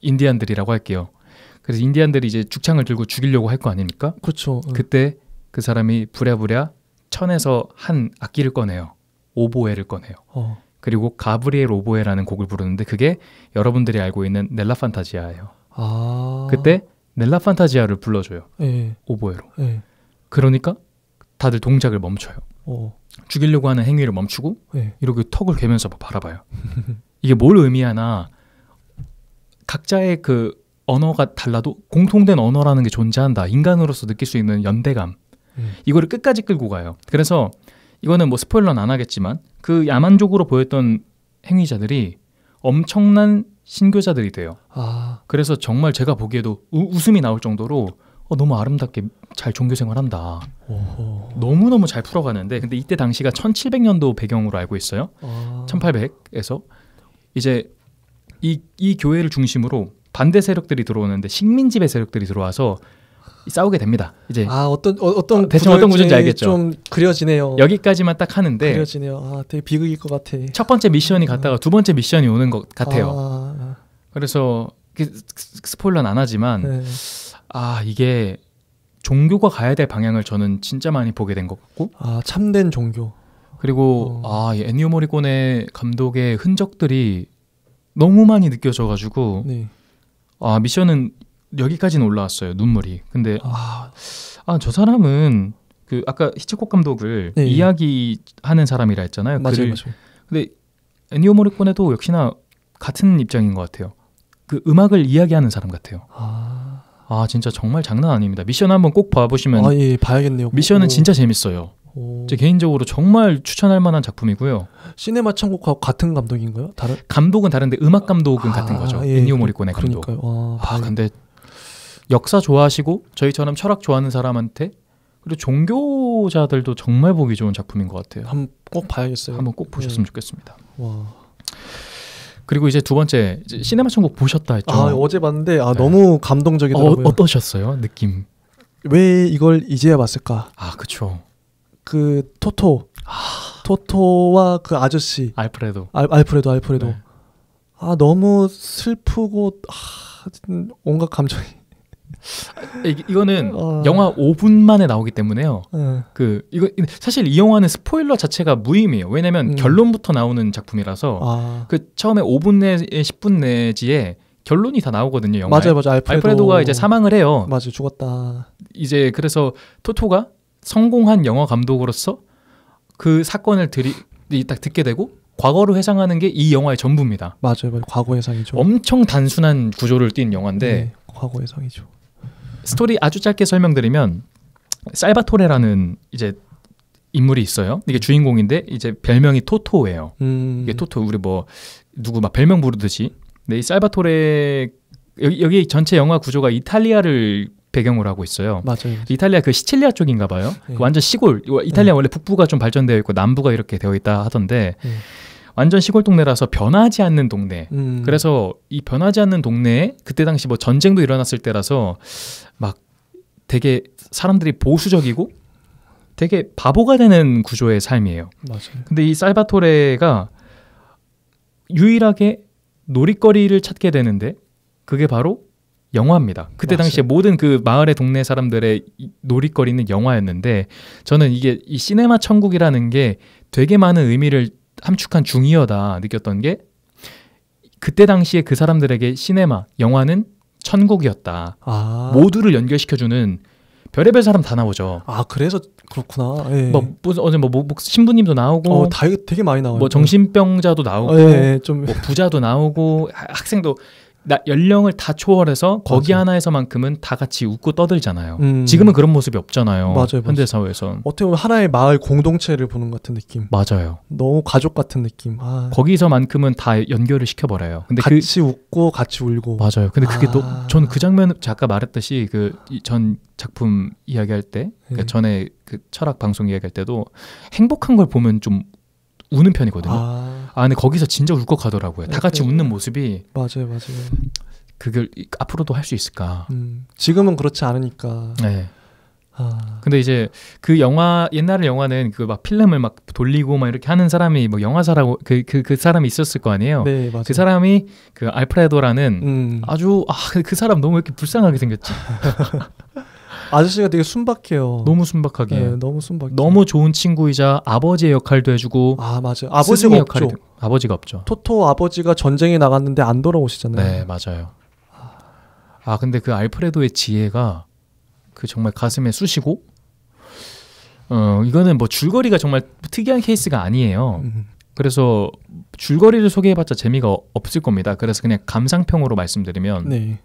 인디안들이라고 할게요. 그래서 인디안들이 이제 죽창을 들고 죽이려고 할 거 아닙니까? 그렇죠. 그때 그 사람이 부랴부랴 천에서 한 악기를 꺼내요. 오보에를 꺼내요. 그리고 가브리엘 오보에라는 곡을 부르는데 그게 여러분들이 알고 있는 넬라 판타지아예요. 그때 넬라 판타지아를 불러줘요. 오보에로. 그러니까 다들 동작을 멈춰요. 죽이려고 하는 행위를 멈추고 이렇게 턱을 괴면서 바라봐요. 이게 뭘 의미하나, 각자의 그 언어가 달라도 공통된 언어라는 게 존재한다. 인간으로서 느낄 수 있는 연대감. 이거를 끝까지 끌고 가요. 그래서 이거는 뭐 스포일러는 안 하겠지만 그 야만족으로 보였던 행위자들이 엄청난 신교자들이 돼요. 그래서 정말 제가 보기에도 웃음이 나올 정도로 너무 아름답게 잘 종교생활한다. 너무너무 잘 풀어가는데, 근데 이때 당시가 1700년도 배경으로 알고 있어요. 1800에서 이제 이 교회를 중심으로 반대 세력들이 들어오는데 식민지배 세력들이 들어와서 싸우게 됩니다. 이제 어떤 대충 어떤 구조인지 알겠죠? 좀 그려지네요. 여기까지만 딱 하는데 그려지네요. 되게 비극일 것 같아. 첫 번째 미션이 갔다가 두 번째 미션이 오는 것 같아요. 그래서 스포일러는 안 하지만 이게 종교가 가야 될 방향을 저는 진짜 많이 보게 된 것 같고, 참된 종교. 그리고 이 엔니오 모리코네 감독의 흔적들이 너무 많이 느껴져가지고 미션은 여기까지는 올라왔어요. 눈물이. 근데 저 사람은 그 아까 히치콕 감독을 이야기하는 사람이라 했잖아요. 맞아요. 근데 엔니오 모리코네도 역시나 같은 입장인 것 같아요. 그 음악을 이야기하는 사람 같아요. 진짜 정말 장난 아닙니다. 미션 한번 꼭 봐보시면 봐야겠네요. 미션은 진짜 재밌어요. 제 개인적으로 정말 추천할 만한 작품이고요. 시네마 천국하고 같은 감독인가요? 다른? 감독은 다른데 음악 감독은 같은 거죠. 엔니오 모리코네 감독. 근데 역사 좋아하시고 저희처럼 철학 좋아하는 사람한테, 그리고 종교자들도 정말 보기 좋은 작품인 것 같아요. 한번 꼭 봐야겠어요. 한번 꼭 보셨으면 좋겠습니다. 그리고 이제 두 번째, 이제 시네마 천국 보셨다 했죠. 어제 봤는데 너무 감동적이더라고요. 어떠셨어요? 느낌? 왜 이걸 이제야 봤을까? 그쵸. 그 토토와 그 아저씨 알프레도. 알프레도. 너무 슬프고 온갖 감정이. 이거는 영화 5분 만에 나오기 때문에요. 이거 사실 이 영화는 스포일러 자체가 무의미해요. 왜냐면 결론부터 나오는 작품이라서 그 처음에 5분 내 10분 내지에 결론이 다 나오거든요. 영화에. 맞아요. 알프레도가 이제 사망을 해요. 맞아요. 죽었다. 이제 그래서 토토가 성공한 영화 감독으로서 그 사건을 딱 듣게 되고 과거로 회상하는 게 이 영화의 전부입니다. 맞아요. 과거 회상이죠. 엄청 단순한 구조를 띈 영화인데 과거 회상이죠. 스토리 아주 짧게 설명드리면, 살바토레라는 이제 인물이 있어요. 이게 주인공인데 이제 별명이 토토예요. 이게 토토, 우리 뭐 누구 막 별명 부르듯이. 근데 이 살바토레 여기 전체 영화 구조가 이탈리아를 배경으로 하고 있어요. 맞아요. 이탈리아 그 시칠리아 쪽인가 봐요. 완전 시골. 이탈리아 원래 북부가 좀 발전되어 있고 남부가 이렇게 되어 있다 하던데 완전 시골 동네라서 변하지 않는 동네. 그래서 이 변하지 않는 동네에 그때 당시 뭐 전쟁도 일어났을 때라서 막 되게 사람들이 보수적이고 되게 바보가 되는 구조의 삶이에요. 맞아요. 근데 이 살바토레가 유일하게 놀이거리를 찾게 되는데 그게 바로 영화입니다. 그때 맞아요. 당시에 모든 그 마을의 동네 사람들의 놀이거리는 영화였는데 저는 이게 이 시네마 천국이라는 게 되게 많은 의미를 함축한 중의어다 느꼈던 게 그때 당시에 그 사람들에게 시네마, 영화는 천국이었다. 모두를 연결시켜주는 별의별 사람 다 나오죠. 그래서 그렇구나. 예. 어제 신부님도 나오고, 되게 많이 나와요. 정신병자도 나오고, 좀 부자도 나오고, 학생도 연령을 다 초월해서 거기 하나에서만큼은 다 같이 웃고 떠들잖아요. 지금은 그런 모습이 없잖아요. 맞아요. 현대 사회에선. 어떻게 보면 하나의 마을 공동체를 보는 것 같은 느낌. 맞아요. 너무 가족 같은 느낌. 거기서만큼은 다 연결을 시켜버려요. 근데 같이 웃고 같이 울고. 맞아요. 근데 그게 저는 그 장면 아까 말했듯이 그 전 작품 이야기할 때, 그러니까 전에 그 철학 방송 이야기할 때도 행복한 걸 보면 좀 우는 편이거든요. 근데 거기서 진짜 울컥하더라고요. 다 같이 웃는 모습이. 맞아요. 그걸 앞으로도 할 수 있을까? 지금은 그렇지 않으니까. 네. 근데 이제 그 옛날 영화는 그 막 필름을 막 돌리고 막 이렇게 하는 사람이 뭐 영화사라고 그 사람이 있었을 거 아니에요. 네, 맞아요. 그 사람이 그 알프레도라는 아주 그 사람 너무 이렇게 불쌍하게 생겼지. 아저씨가 되게 순박해요. 너무 순박하게. 네, 너무 순박해. 너무 좋은 친구이자 아버지의 역할도 해주고. 맞아요. 아버지가 없죠. 아버지가 없죠. 토토 아버지가 전쟁에 나갔는데 안 돌아오시잖아요. 네, 맞아요. 근데 그 알프레도의 지혜가 그 정말 가슴에 쑤시고. 이거는 뭐 줄거리가 정말 특이한 케이스가 아니에요. 그래서 줄거리를 소개해봤자 재미가 없을 겁니다. 그래서 그냥 감상평으로 말씀드리면. 네.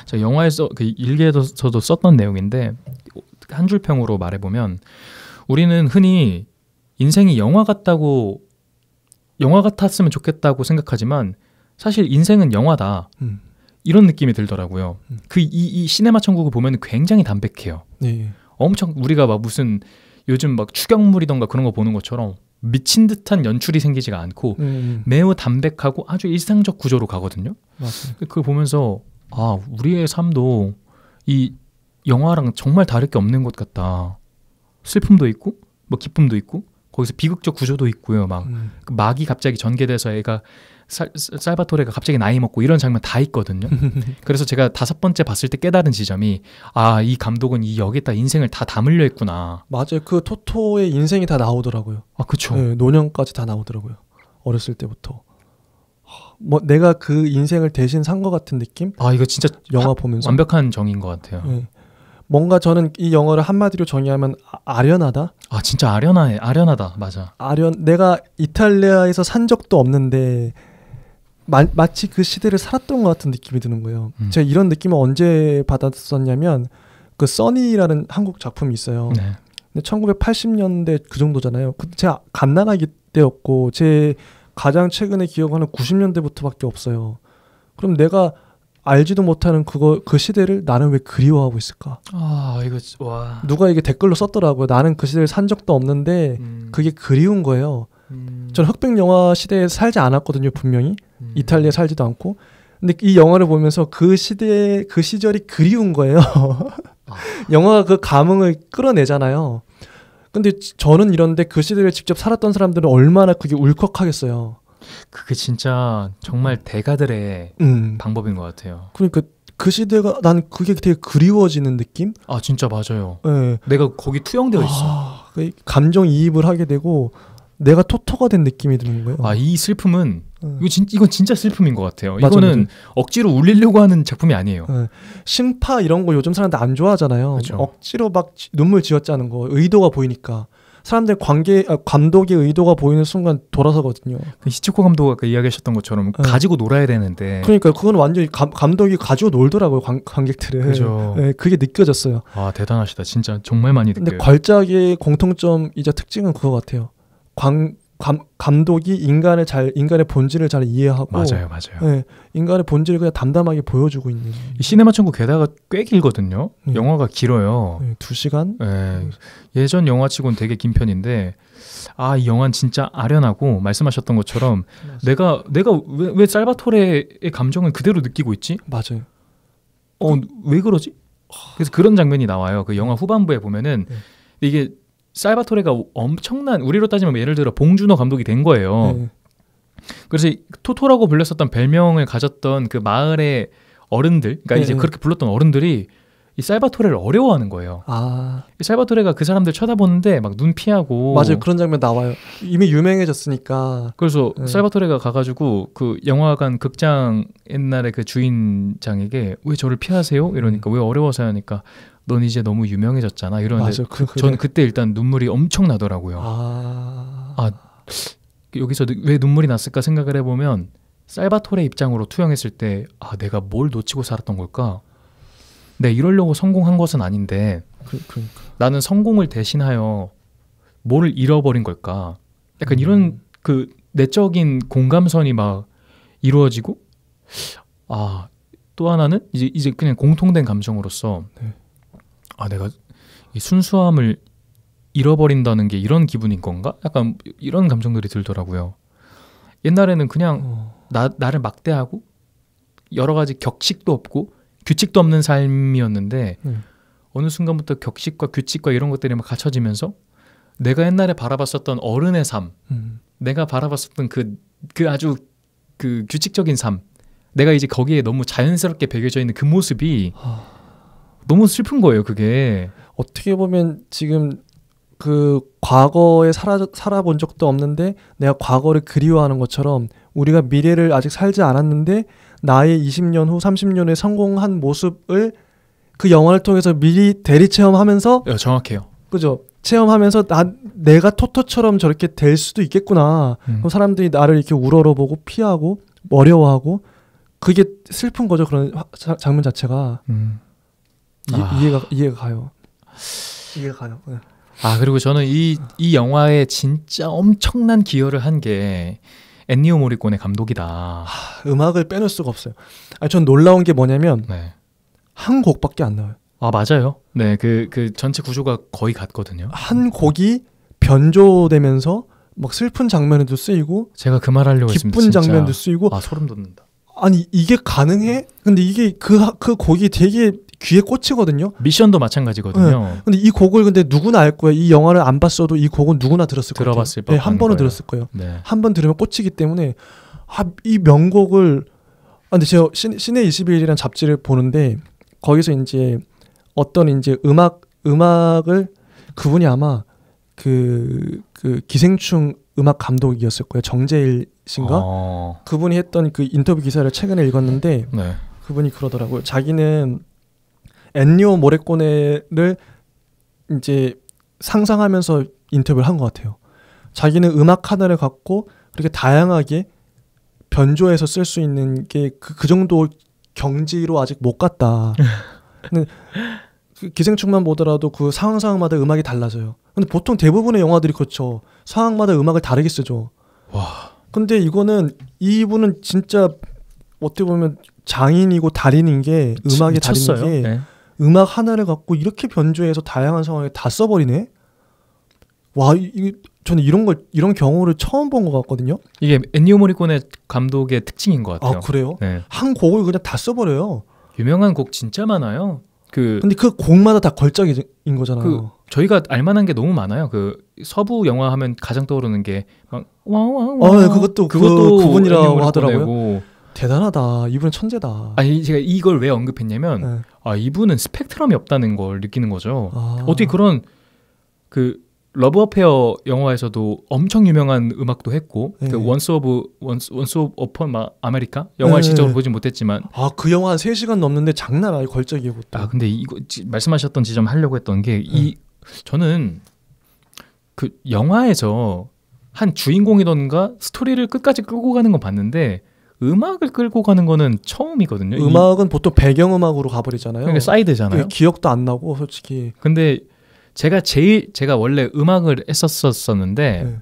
저 영화에서 그 일기에서도 썼던 내용인데 한 줄 평으로 말해보면 우리는 흔히 인생이 영화 같았으면 좋겠다고 생각하지만 사실 인생은 영화다. 이런 느낌이 들더라고요. 이 시네마 천국을 보면 굉장히 담백해요. 네. 엄청 우리가 막 무슨 요즘 막 추격물이던가 그런 거 보는 것처럼 미친 듯한 연출이 생기지가 않고 매우 담백하고 아주 일상적 구조로 가거든요. 맞아요. 그걸 보면서 우리의 삶도 이 영화랑 정말 다를 게 없는 것 같다. 슬픔도 있고 뭐 기쁨도 있고 거기서 비극적 구조도 있고요. 막 막이 갑자기 전개돼서 애가 살바토레가 갑자기 나이 먹고 이런 장면 다 있거든요. 그래서 제가 5번째 봤을 때 깨달은 지점이 이 감독은 이 여기다 인생을 다 담으려 했구나. 맞아요. 그 토토의 인생이 다 나오더라고요. 그렇죠. 네, 노년까지 다 나오더라고요. 어렸을 때부터. 뭐 내가 그 인생을 대신 산 것 같은 느낌? 이거 진짜 영화 보면서 완벽한 정의인 것 같아요. 네. 뭔가 저는 이 영화를 한마디로 정의하면 아련하다? 진짜 아련하다. 맞아. 내가 이탈리아에서 산 적도 없는데 마치 그 시대를 살았던 것 같은 느낌이 드는 거예요. 제가 이런 느낌을 언제 받았었냐면 그 써니라는 한국 작품이 있어요. 네. 근데 1980년대 그 정도잖아요. 제가 갓난아기 때였고 제 가장 최근에 기억하는 90년대부터밖에 없어요. 그럼 내가 알지도 못하는 그 시대를 나는 왜 그리워하고 있을까? 이거 와. 누가 이게 댓글로 썼더라고요. 나는 그 시대를 산 적도 없는데 그게 그리운 거예요. 전 흑백 영화 시대에 살지 않았거든요. 분명히 이탈리아에 살지도 않고. 근데 이 영화를 보면서 그 시대의 그 시절이 그리운 거예요. 영화가 그 감흥을 끌어내잖아요. 근데 저는 이런데 그 시대를 직접 살았던 사람들은 얼마나 그게 울컥하겠어요. 그게 진짜 정말 대가들의 방법인 것 같아요. 그러니까 그 시대가 난 그게 되게 그리워지는 느낌? 진짜 맞아요. 네. 내가 거기 투영되어 있어. 감정이입을 하게 되고 내가 토토가 된 느낌이 드는 거예요. 이 슬픔은 이건 진짜 슬픔인 것 같아요. 맞아, 이거는 맞아. 억지로 울리려고 하는 작품이 아니에요. 심파 이런 거 요즘 사람들 안 좋아하잖아요. 그쵸. 억지로 막 눈물 지었자는 거 의도가 보이니까 사람들 감독의 의도가 보이는 순간 돌아서거든요. 히치코 감독이 아까 이야기하셨던 것처럼 가지고 놀아야 되는데. 그러니까 그건 완전히 감독이 가지고 놀더라고요. 관객들을. 그죠. 네, 그게 느껴졌어요. 대단하시다. 진짜 정말 많이 느껴요. 근데 걸작의 공통점이자 특징은 그거 같아요. 감독이 인간의 본질을 잘 이해하고 맞아요. 네, 인간의 본질을 그냥 담담하게 보여주고 있는. 이 시네마 천국 게다가 꽤 길거든요. 영화가 길어요. 2시간? 네. 예전 영화치고는 되게 긴 편인데 이 영화는 진짜 아련하고 말씀하셨던 것처럼 내가 왜 살바토레의 감정을 그대로 느끼고 있지? 맞아요. 왜 그러지? 그래서 그런 장면이 나와요. 그 영화 후반부에 보면은 이게 살바토레가 엄청난, 우리로 따지면 예를 들어 봉준호 감독이 된 거예요. 그래서 토토라고 불렸었던 별명을 가졌던 그 마을의 어른들, 그러니까 이제 그렇게 불렀던 어른들이 이 살바토레를 어려워하는 거예요. 이 살바토레가 그 사람들 쳐다보는데 막 눈 피하고. 맞아요. 그런 장면 나와요. 이미 유명해졌으니까. 그래서 살바토레가 가가지고 그 영화관 극장 옛날에 그 주인장에게 왜 저를 피하세요? 이러니까 왜 어려워서 하니까 넌 이제 너무 유명해졌잖아. 이러는데 저는 그때 일단 눈물이 엄청 나더라고요. 여기서 왜 눈물이 났을까 생각을 해보면 살바토레 입장으로 투영했을 때 내가 뭘 놓치고 살았던 걸까? 네, 이러려고 성공한 것은 아닌데 그러니까. 나는 성공을 대신하여 뭐를 잃어버린 걸까? 약간 이런 그 내적인 공감선이 막 이루어지고 또 하나는 이제 그냥 공통된 감정으로서 내가 이 순수함을 잃어버린다는 게 이런 기분인 건가? 약간 이런 감정들이 들더라고요. 옛날에는 그냥 나를 막대하고 여러 가지 격식도 없고 규칙도 없는 삶이었는데 어느 순간부터 격식과 규칙과 이런 것들이 막 갖춰지면서 내가 옛날에 바라봤었던 어른의 삶, 내가 바라봤었던 그 아주 그 규칙적인 삶, 내가 이제 거기에 너무 자연스럽게 배겨져 있는 그 모습이 너무 슬픈 거예요. 그게 어떻게 보면 지금 그 과거에 살아본 적도 없는데 내가 과거를 그리워하는 것처럼 우리가 미래를 아직 살지 않았는데 나의 20년 후 30년 후에 성공한 모습을 그 영화를 통해서 미리 대리 체험하면서 정확해요. 그죠? 체험하면서 내가 토토처럼 저렇게 될 수도 있겠구나. 그럼 사람들이 나를 이렇게 우러러보고 피하고 어려워하고 그게 슬픈 거죠. 그런 장면 자체가 이해가 가요. 이해가 가요. 네. 그리고 저는 이 영화에 진짜 엄청난 기여를 한 게 엔니오 모리코네 감독이다. 음악을 빼놓을 수가 없어요. 전 놀라운 게 뭐냐면 한 곡밖에 안 나와요. 맞아요. 네, 그 전체 구조가 거의 같거든요. 한 곡이 변조되면서 막 슬픈 장면에도 쓰이고 제가 그 말 하려고 했습니다. 기쁜 장면도 쓰이고 소름 돋는다. 아니 이게 가능해? 근데 이게 그 곡이 되게 귀에 꽂히거든요. 미션도 마찬가지거든요. 근데 이 곡을 근데 누구나 알 거예요. 이 영화를 안 봤어도 이 곡은 누구나 들었을 거예요. 들어봤을 법한 한 번은 거예요. 들었을 거예요. 네. 한 번 들으면 꽂히기 때문에 이 명곡을 근데 제가 시내 21이라는 잡지를 보는데 거기서 이제 어떤 이제 음악을 그분이 아마 그 기생충 음악 감독이었을 거예요. 정재일 씨인가? 그분이 했던 그 인터뷰 기사를 최근에 읽었는데 그분이 그러더라고요. 자기는 엔니오 모리코네를 이제 상상하면서 인터뷰를 한 것 같아요. 자기는 음악 하나를 갖고 그렇게 다양하게 변조해서 쓸 수 있는 게 그 정도 경지로 아직 못 갔다. 근데 그 기생충만 보더라도 그 상황마다 음악이 달라져요. 근데 보통 대부분의 영화들이 그렇죠. 상황마다 음악을 다르게 쓰죠. 근데 이분은 진짜 어떻게 보면 장인이고 달인인 게 음악의 달인인 게 음악 하나를 갖고 이렇게 변조해서 다양한 상황에 다 써버리네. 저는 이런 경우를 처음 본 것 같거든요. 이게 엔니오 모리코네 감독의 특징인 것 같아요. 그래요? 네. 한 곡을 그냥 다 써버려요. 유명한 곡 진짜 많아요. 근데 그 곡마다 다 걸작인 거잖아요. 저희가 알만한 게 너무 많아요. 그 서부 영화 하면 가장 떠오르는 게 막 그것도 그분이라고 하더라고요. 대단하다. 이분은 천재다. 제가 이걸 왜 언급했냐면 이분은 스펙트럼이 없다는 걸 느끼는 거죠. 어떻게 그런 그 러브 어페어 영화에서도 엄청 유명한 음악도 했고 그 원스 오브 어폰 아메리카 영화를 직접으로 보진 못했지만 그 영화 한 3시간 넘는데 장난 아니에요. 걸작이에요. 근데 이거 말씀하셨던 지점 하려고 했던 게 저는 그 영화에서 한 주인공이던가 스토리를 끝까지 끌고 가는 건 봤는데 음악을 끌고 가는 거는 처음이거든요. 음악은 보통 배경음악으로 가버리잖아요. 그러니까 사이드잖아요. 기억도 안 나고 솔직히. 근데 제가 원래 음악을 했었었는데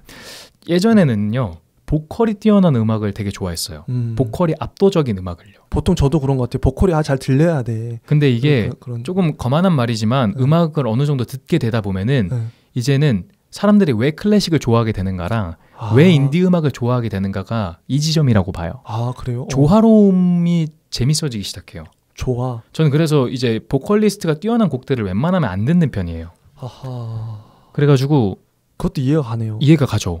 예전에는요 보컬이 뛰어난 음악을 되게 좋아했어요. 보컬이 압도적인 음악을요. 보통 저도 그런 것 같아요. 보컬이 잘 들려야 돼. 근데 이게 조금 거만한 말이지만 음악을 어느 정도 듣게 되다 보면은 이제는 사람들이 왜 클래식을 좋아하게 되는가랑 왜 인디 음악을 좋아하게 되는가가 이 지점이라고 봐요. 그래요? 조화로움이 재밌어지기 시작해요. 조화. 저는 그래서 이제 보컬리스트가 뛰어난 곡들을 웬만하면 안 듣는 편이에요. 그래가지고 그것도 이해가 가네요. 이해가 가죠.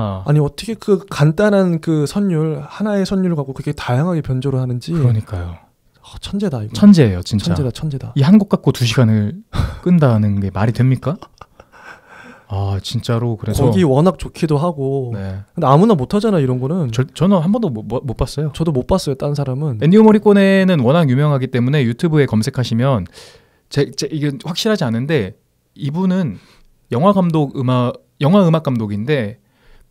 진짜 아니 어떻게 그 간단한 그 선율 하나의 선율을 갖고 그렇게 다양하게 변조를 하는지. 그러니까요. 천재다 이거. 천재예요 진짜. 천재다. 이 한 곡 갖고 2시간을 끈다는 게 말이 됩니까? 아 진짜로. 그래서 곡이 워낙 좋기도 하고. 네. 근데 아무나 못하잖아 이런 거는. 저는 한 번도 못 봤어요. 저도 못 봤어요. 딴 사람은. 엔니오 모리코네는 워낙 유명하기 때문에 유튜브에 검색하시면 이게 확실하지 않은데 이분은 영화 음악 감독인데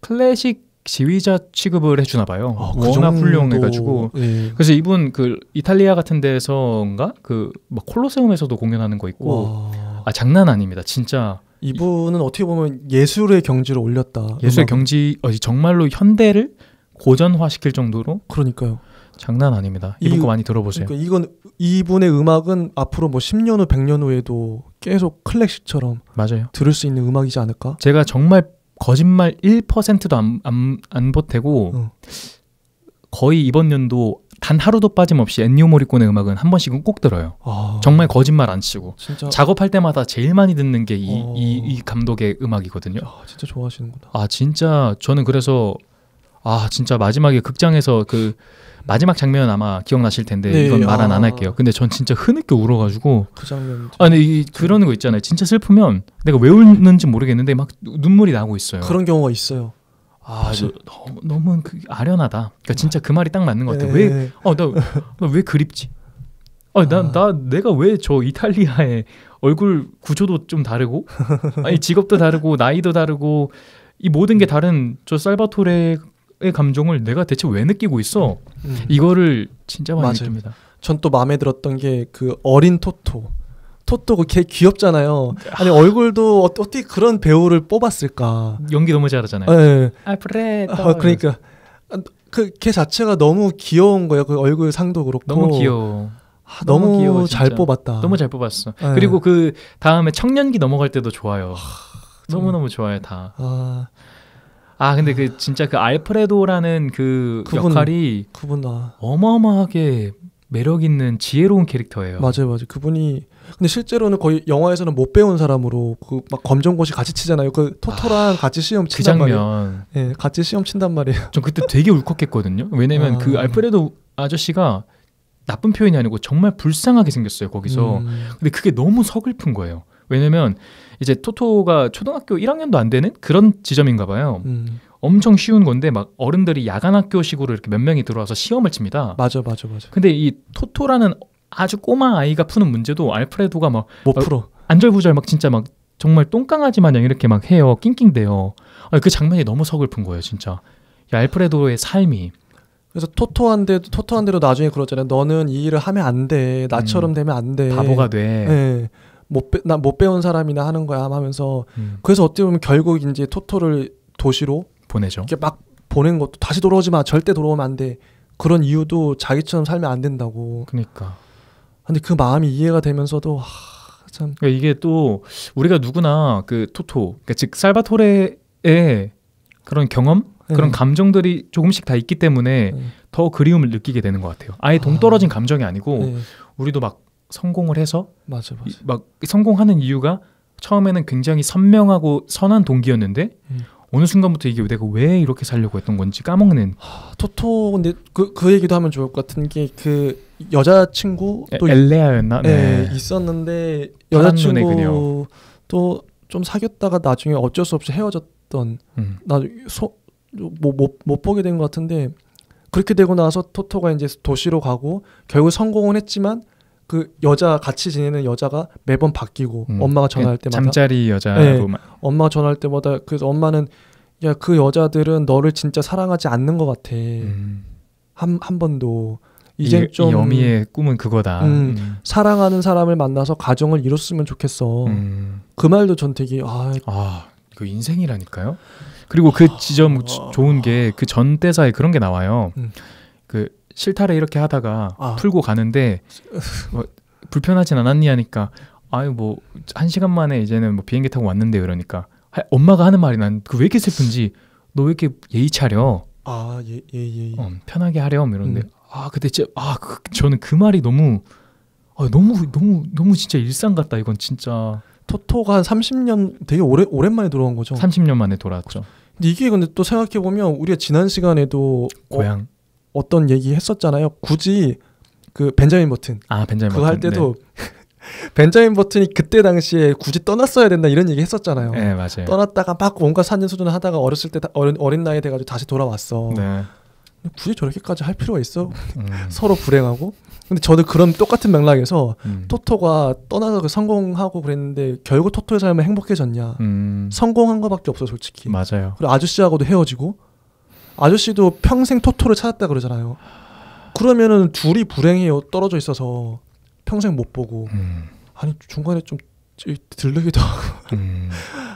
클래식 지휘자 취급을 해주나 봐요. 워낙 훌륭해가지고. 네. 그래서 이분 그 이탈리아 같은 데서인가 그 뭐 콜로세움에서도 공연하는 거 있고. 아 장난 아닙니다. 진짜. 이분은 어떻게 보면 예술의 경지를 올렸다. 예술의 경지 정말로 현대를 고전화시킬 정도로. 그러니까요. 장난 아닙니다. 이분 거 많이 들어보세요. 그러니까 이분의 음악은 앞으로 뭐 10년 후 100년 후에도 계속 클래식처럼 맞아요. 들을 수 있는 음악이지 않을까? 제가 정말 거짓말 1%도 안 보태고 거의 이번 연도 단 하루도 빠짐없이 엔니오 모리코네 음악은 한 번씩은 꼭 들어요. 정말 거짓말 안 치고. 진짜? 작업할 때마다 제일 많이 듣는 게 이 감독의 음악이거든요. 진짜 좋아하시는구나. 아 진짜 저는 그래서 진짜 마지막에 극장에서 그 마지막 장면 아마 기억나실 텐데. 네, 이건 말 안 할게요. 근데 전 진짜 흐느껴 울어가지고. 그 장면. 근데 그런 거 있잖아요. 진짜 슬프면 내가 왜 울는지 모르겠는데 막 눈물이 나고 있어요. 그런 경우가 있어요. 너무 아련하다. 그러니까 진짜 그 말이 딱 맞는 것 같아요. 왜? 나 왜 그립지? 내가 왜 저 이탈리아의 얼굴 구조도 좀 다르고, 아니 직업도 다르고 나이도 다르고 이 모든 게 다른 저 살바토레의 감정을 내가 대체 왜 느끼고 있어? 이거를 진짜 많이 느낍니다. 전 또 마음에 들었던 게 그 어린 토토 걔 귀엽잖아요. 아니 얼굴도 어떻게 그런 배우를 뽑았을까? 연기 너무 잘하잖아요. 네. 알프레도. 그러니까 걔 자체가 너무 귀여운 거예요. 그 얼굴 상도 그렇고. 너무 귀여워. 너무 귀여워, 잘 뽑았다. 너무 잘 뽑았어. 네. 그리고 그 다음에 청년기 넘어갈 때도 좋아요. 너무 좋아요 다. 근데 그 진짜 그 알프레도라는 그분, 역할이 어마어마하게 매력 있는 지혜로운 캐릭터예요. 맞아요. 그분이 근데 실제로는 거의 영화에서는 못 배운 사람으로 그 막 검정고시 같이 치잖아요. 그 토토랑 같이 시험 친단 말이에요. 네, 같이 시험 친단 말이에요. 전 그때 되게 울컥했거든요. 왜냐면 그 알프레도 아저씨가 나쁜 표현이 아니고 정말 불쌍하게 생겼어요. 거기서. 근데 그게 너무 서글픈 거예요. 왜냐면 이제 토토가 초등학교 1학년도 안 되는 그런 지점인가 봐요. 엄청 쉬운 건데 막 어른들이 야간 학교식으로 이렇게 몇 명이 들어와서 시험을 칩니다. 맞아. 근데 이 토토라는 아주 꼬마 아이가 푸는 문제도 알프레도가 막 못 풀어. 안절부절 막 진짜 막 정말 똥강아지 마냥 이렇게 막 해요. 낑낑대요. 그 장면이 너무 서글픈 거예요, 진짜. 이 알프레도의 삶이. 그래서 토토한테도 나중에 그러잖아요. 너는 이 일을 하면 안 돼. 나처럼 되면 안 돼. 바보가 돼. 네. 못 배운 사람이나 하는 거야 하면서 그래서 어떻게 보면 결국 이제 토토를 도시로 보내죠. 이렇게 막 보낸 것도 다시 돌아오지 마. 절대 돌아오면 안 돼. 그런 이유도 자기처럼 살면 안 된다고. 그러니까. 근데 그 마음이 이해가 되면서도 참. 그러니까 이게 또 우리가 누구나 그 토토, 그러니까 즉 살바토레의 그런 경험, 그런 감정들이 조금씩 다 있기 때문에 더 그리움을 느끼게 되는 것 같아요. 아예 동떨어진 감정이 아니고 우리도 막 성공을 해서 맞아. 막 성공하는 이유가 처음에는 굉장히 선명하고 선한 동기였는데 어느 순간부터 이게 내가 왜 이렇게 살려고 했던 건지 까먹는. 토토 근데 그 얘기도 하면 좋을 것 같은 게 그 여자친구 또 엘레아였나? 네. 있었는데 여자친구 또 좀 사귀었다가 나중에 어쩔 수 없이 헤어졌던 못 보게 된 것 같은데 그렇게 되고 나서 토토가 이제 도시로 가고 결국 성공은 했지만 그 여자 같이 지내는 여자가 매번 바뀌고 엄마가 전화할 때마다 잠자리 여자로 엄마가 전화할 때마다 그래서 엄마는 야 그 여자들은 너를 진짜 사랑하지 않는 것 같아. 한 번도 이젠 좀 이 어미의 꿈은 그거다. 사랑하는 사람을 만나서 가정을 이뤘으면 좋겠어. 그 말도 전 되게 그 인생이라니까요. 그리고 그 지점 좋은 게 그 전 대사에 그런 게 나와요. 그 실타래 이렇게 하다가 풀고 가는데 뭐 불편하진 않았니 하니까 아유 뭐 1시간 만에 이제는 뭐 비행기 타고 왔는데 그러니까 엄마가 하는 말이 난 그 왜 이렇게 슬픈지 너 왜 이렇게 예의 차려? 예. 편하게 하렴 이러는데 근데 진짜 저는 그 말이 너무 진짜 일상 같다 이건 진짜. 토토가 한 30년 되게 오랜만에 돌아온 거죠. 30년 만에 돌아왔죠. 근데 이게 근데 또 생각해 보면 우리가 지난 시간에도 고향 어떤 얘기 했었잖아요. 굳이 그 벤자민 버튼. 벤자민 그거 할 때도 벤자민 버튼이 그때 당시에 굳이 떠났어야 된다 이런 얘기 했었잖아요. 네, 맞아요. 떠났다가 막 온갖 산전수전을 하다가 어렸을 때 어린 나이 돼가지고 다시 돌아왔어. 네. 굳이 저렇게까지 할 필요가 있어? 서로 불행하고. 근데 저도 그런 똑같은 맥락에서 토토가 떠나서 성공하고 그랬는데 결국 토토의 삶은 행복해졌냐? 성공한 거밖에 없어 솔직히. 맞아요. 그리고 아저씨하고도 헤어지고 아저씨도 평생 토토를 찾았다 그러잖아요. 그러면은 둘이 불행해요. 떨어져 있어서 평생 못 보고. 아니 중간에 좀 들르기도 하고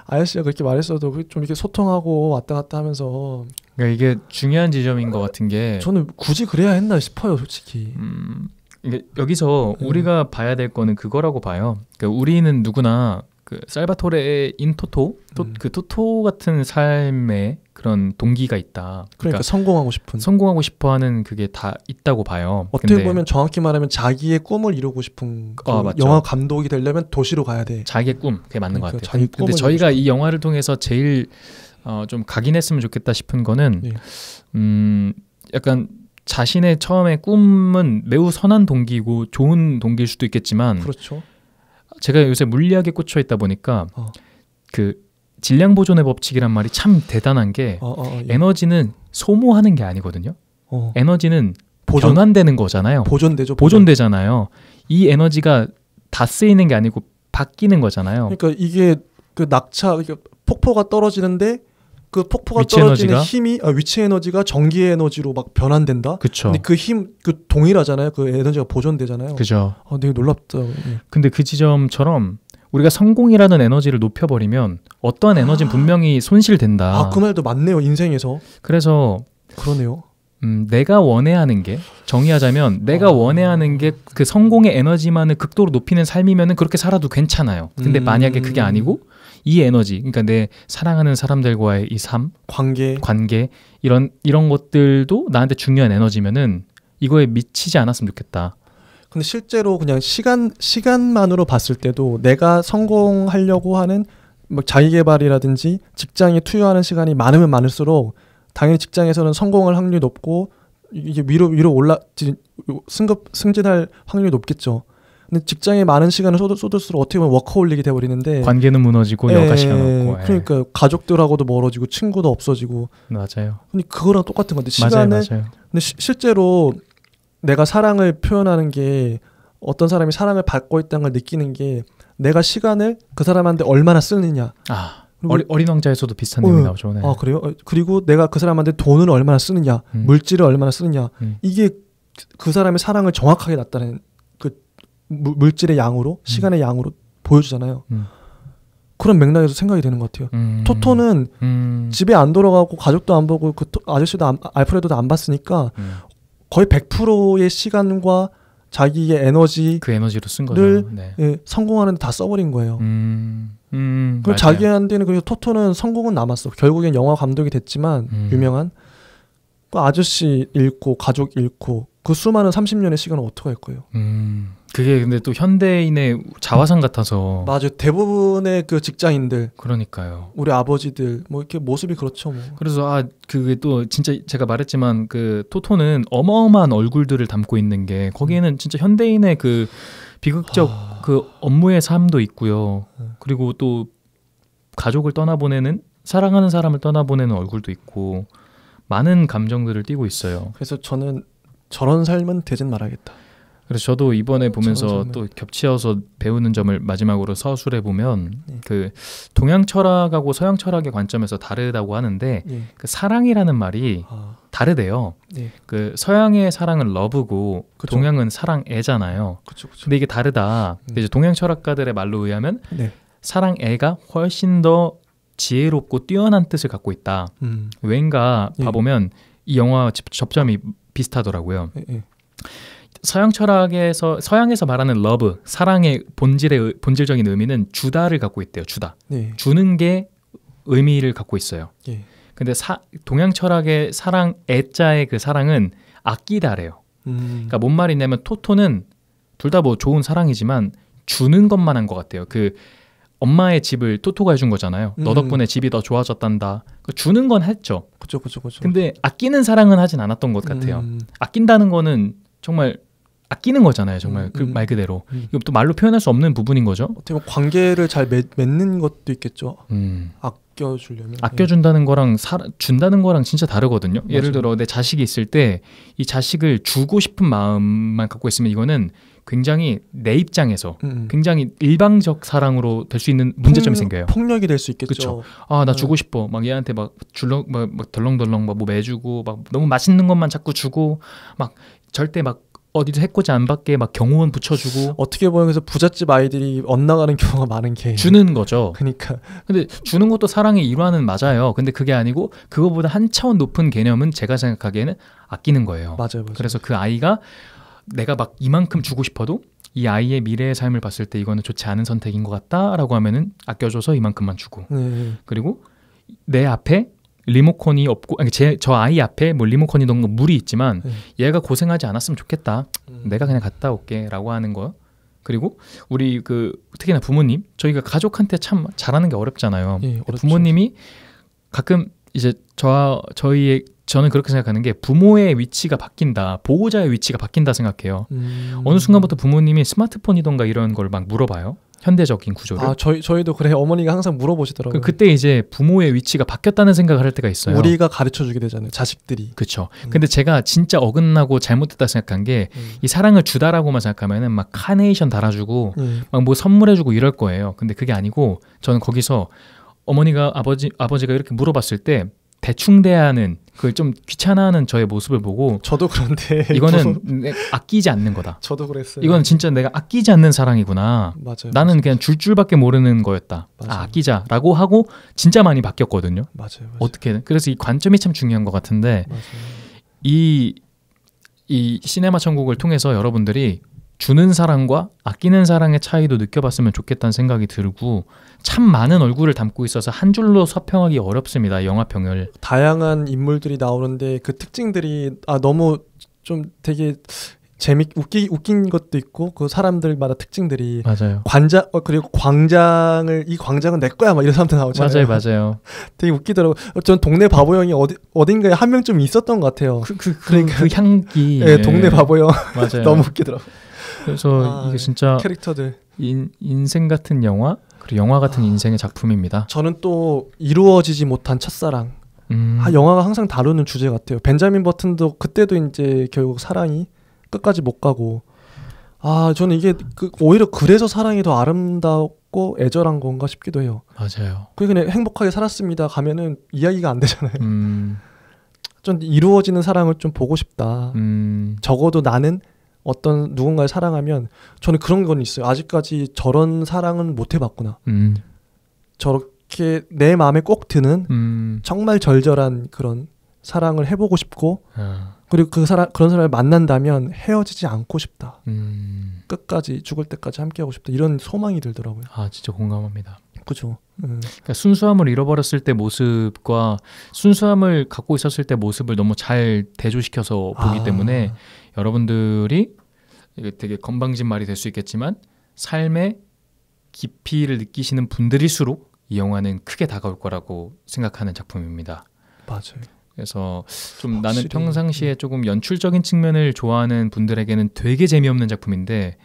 아저씨가 그렇게 말했어도 좀 이렇게 소통하고 왔다 갔다 하면서. 그러니까 이게 중요한 지점인 것 같은 게 저는 굳이 그래야 했나 싶어요 솔직히. 이게 여기서 우리가 봐야 될 거는 그거라고 봐요. 그러니까 우리는 누구나 그 살바토레인 그 토토 같은 삶에 그런 동기가 있다. 그러니까 성공하고 싶어하는 그게 다 있다고 봐요. 어떻게 보면 정확히 말하면 자기의 꿈을 이루고 싶은 영화 감독이 되려면 도시로 가야 돼. 자기의 꿈 그게 맞는 것 같아요. 근데 저희가 이 영화를 통해서 제일 좀 각인했으면 좋겠다 싶은 거는 약간 자신의 처음에 꿈은 매우 선한 동기고 좋은 동기일 수도 있겠지만 그렇죠. 제가 요새 물리학에 꽂혀 있다 보니까 그 질량 보존의 법칙이란 말이 참 대단한 게 에너지는 소모하는 게 아니거든요. 에너지는 변환되는 거잖아요. 보존되잖아요. 이 에너지가 다 쓰이는 게 아니고 바뀌는 거잖아요. 그러니까 이게 그 낙차 폭포가 떨어지는데 그 폭포가 떨어지는 힘이 위치 에너지가 전기 에너지로 막 변환된다. 그렇죠. 근데 그 힘 그 동일하잖아요. 그 에너지가 보존되잖아요. 그죠. 되게 놀랍다. 근데 그 지점처럼 우리가 성공이라는 에너지를 높여버리면 어떠한 에너지는 분명히 손실된다. 그 말도 맞네요. 인생에서. 그래서 그러네요. 내가 원해하는 게 정의하자면 내가 원해하는 게 그 성공의 에너지만을 극도로 높이는 삶이면은 그렇게 살아도 괜찮아요. 근데 만약에 그게 아니고 이 에너지, 그러니까 내 사랑하는 사람들과의 이 삶, 관계 이런 것들도 나한테 중요한 에너지면은 이거에 미치지 않았으면 좋겠다. 근데 실제로 그냥 시간만으로 봤을 때도 내가 성공하려고 하는 뭐 자기개발이라든지 직장에 투여하는 시간이 많으면 많을수록 당연히 직장에서는 성공할 확률이 높고 이게 위로 승진할 확률이 높겠죠. 근데 직장에 많은 시간을 쏟을수록 어떻게 보면 워커홀릭이 돼버리는데 관계는 무너지고 여가 시간 없고. 그러니까 가족들하고도 멀어지고 친구도 없어지고. 맞아요. 근데 그거랑 똑같은 건데 시간을. 맞아요. 근데 실제로 내가 사랑을 표현하는 게 어떤 사람이 사랑을 받고 있다는 걸 느끼는 게 내가 시간을 그 사람한테 얼마나 쓰느냐. 어린 왕자에서도 비슷한 내용이 나오죠. 네. 그래요? 그리고 내가 그 사람한테 돈을 얼마나 쓰느냐, 물질을 얼마나 쓰느냐. 이게 그 사람의 사랑을 정확하게 나타내는 그 물질의 양으로, 시간의 양으로 보여주잖아요. 그런 맥락에서 생각이 되는 것 같아요. 토토는 집에 안 돌아가고 가족도 안 보고 그 아저씨도 알프레도도 안 봤으니까 거의 100%의 시간과 자기의 에너지 그 에너지로 쓴 거죠. 네. 성공하는 데 다 써버린 거예요. 그리고 자기한테는 그래서 토토는 성공은 남았어. 결국엔 영화 감독이 됐지만 유명한 그 아저씨 잃고 가족 잃고 그 수많은 30년의 시간을 어떻게 할 거예요. 그게 근데 또 현대인의 자화상 같아서. 맞아요. 대부분의 그 직장인들. 그러니까요. 우리 아버지들 뭐 이렇게 모습이 그렇죠. 뭐. 그래서 그게 또 진짜 제가 말했지만 그 토토는 어마어마한 얼굴들을 담고 있는 게 거기에는 진짜 현대인의 그 비극적 그 업무의 삶도 있고요. 그리고 또 가족을 떠나보내는 사랑하는 사람을 떠나보내는 얼굴도 있고 많은 감정들을 띠고 있어요. 그래서 저는 저런 삶은 되진 말아야겠다. 그래서 저도 이번에 보면서 또 겹치어서 배우는 점을 마지막으로 서술해 보면 그 동양 철학하고 서양 철학의 관점에서 다르다고 하는데 그 사랑이라는 말이 다르대요. 그 서양의 사랑은 러브고 동양은 사랑애잖아요. 근데 이게 다르다. 이제 동양 철학가들의 말로 의하면 사랑애가 훨씬 더 지혜롭고 뛰어난 뜻을 갖고 있다. 왠가 봐보면 이 영화 접점이 비슷하더라고요. 서양에서 말하는 러브, 사랑의 본질적인 의미는 주다를 갖고 있대요. 주는 게 의미를 갖고 있어요. 근데 동양 철학의 사랑, 애자의 그 사랑은 아끼다래요. 그러니까 뭔 말이냐면 토토는 둘 다 뭐 좋은 사랑이지만 주는 것만 한 것 같아요. 그 엄마의 집을 토토가 해준 거잖아요. 너 덕분에 집이 더 좋아졌단다. 주는 건 했죠. 그쵸. 근데 아끼는 사랑은 하진 않았던 것 같아요. 아낀다는 거는 정말 아끼는 거잖아요. 정말 그 말 그대로. 이거 또 말로 표현할 수 없는 부분인 거죠. 어떻게 보면 관계를 잘 맺는 것도 있겠죠. 아껴주려면. 아껴준다는 거랑 준다는 거랑 진짜 다르거든요. 맞아요. 예를 들어 내 자식이 있을 때 이 자식을 주고 싶은 마음만 갖고 있으면 이거는 굉장히 내 입장에서 굉장히 일방적 사랑으로 될 수 있는 문제점이 생겨요. 폭력이 될 수 있겠죠. 그쵸? 나 주고 싶어. 막 얘한테 막 덜렁덜렁 막 뭐 매주고 막 너무 맛있는 것만 자꾸 주고 막 절대 막 어디도 해코지 안 받게 막 경호원 붙여주고. 어떻게 보면 그래서 부잣집 아이들이 엇나가는 경우가 많은 게 주는 거죠. 그러니까. 근데 주는 것도 사랑의 일환은 맞아요. 근데 그게 아니고 그거보다 한 차원 높은 개념은 제가 생각하기에는 아끼는 거예요. 맞아요. 그래서 그 아이가 내가 막 이만큼 주고 싶어도 이 아이의 미래의 삶을 봤을 때 이거는 좋지 않은 선택인 것 같다라고 하면은 아껴줘서 이만큼만 주고. 그리고 내 앞에 리모컨이 없고 저 아이 앞에 뭐 리모컨이던가 물이 있지만 얘가 고생하지 않았으면 좋겠다. 내가 그냥 갔다 올게 라고 하는 거. 그리고 우리 특히나 부모님, 저희가 가족한테 참 잘하는 게 어렵잖아요. 부모님이 가끔 이제 저는 그렇게 생각하는 게 부모의 위치가 바뀐다, 보호자의 위치가 바뀐다 생각해요. 어느 순간부터 부모님이 스마트폰이던가 이런 걸 막 물어봐요. 현대적인 구조를. 저희도 그래요. 어머니가 항상 물어보시더라고요. 그때 이제 부모의 위치가 바뀌었다는 생각을 할 때가 있어요. 우리가 가르쳐주게 되잖아요. 자식들이. 그렇죠. 근데 제가 진짜 어긋나고 잘못됐다 생각한 게 이 사랑을 주다라고만 생각하면은 막 카네이션 달아주고 막 뭐 선물해주고 이럴 거예요. 근데 그게 아니고 저는 거기서 어머니가 아버지가 이렇게 물어봤을 때 대충 대하는 그걸 좀 귀찮아하는 저의 모습을 보고 저도 그런데 이거는 아끼지 않는 거다. 저도 그랬어요. 이건 진짜 내가 아끼지 않는 사랑이구나. 맞아요. 나는 그냥 줄 줄밖에 모르는 거였다. 아끼자라고 하고 진짜 많이 바뀌었거든요. 맞아요. 어떻게든. 그래서 이 관점이 참 중요한 것 같은데 이 시네마 천국을 통해서 여러분들이 주는 사랑과 아끼는 사랑의 차이도 느껴봤으면 좋겠다는 생각이 들고 참 많은 얼굴을 담고 있어서 한 줄로 서평하기 어렵습니다. 영화평을. 다양한 인물들이 나오는데 그 특징들이 너무 좀 되게 웃긴 것도 있고 그 사람들마다 특징들이 맞아요. 그리고 이 광장은 내 거야 막 이런 사람들 나오잖아요. 맞아요. 되게 웃기더라고. 전 동네 바보 형이 어딘가에 한 명쯤 있었던 것 같아요. 그 향기. 네, 동네 바보 형. 맞아요. 너무 웃기더라고. 그래서 이게 진짜 캐릭터들 인생 같은 영화 그리고 영화 같은 인생의 작품입니다. 저는 또 이루어지지 못한 첫사랑. 영화가 항상 다루는 주제 같아요. 벤자민 버튼도 그때도 이제 결국 사랑이 끝까지 못 가고 저는 이게 오히려 그래서 사랑이 더 아름답고 애절한 건가 싶기도 해요. 맞아요. 그냥 행복하게 살았습니다 가면은 이야기가 안 되잖아요. 좀 이루어지는 사랑을 좀 보고 싶다. 적어도 나는 어떤 누군가를 사랑하면 저는 그런 건 있어요. 아직까지 저런 사랑은 못 해봤구나. 저렇게 내 마음에 꼭 드는 정말 절절한 그런 사랑을 해보고 싶고 그리고 그런 사람을 만난다면 헤어지지 않고 싶다. 끝까지 죽을 때까지 함께하고 싶다. 이런 소망이 들더라고요. 진짜 공감합니다. 그죠. 그러니까 순수함을 잃어버렸을 때 모습과 순수함을 갖고 있었을 때 모습을 너무 잘 대조시켜서 보기 때문에 여러분들이 되게 건방진 말이 될 수 있겠지만 삶의 깊이를 느끼시는 분들일수록 이 영화는 크게 다가올 거라고 생각하는 작품입니다. 맞아요. 그래서 좀 나는 평상시에 조금 연출적인 측면을 좋아하는 분들에게는 되게 재미없는 작품인데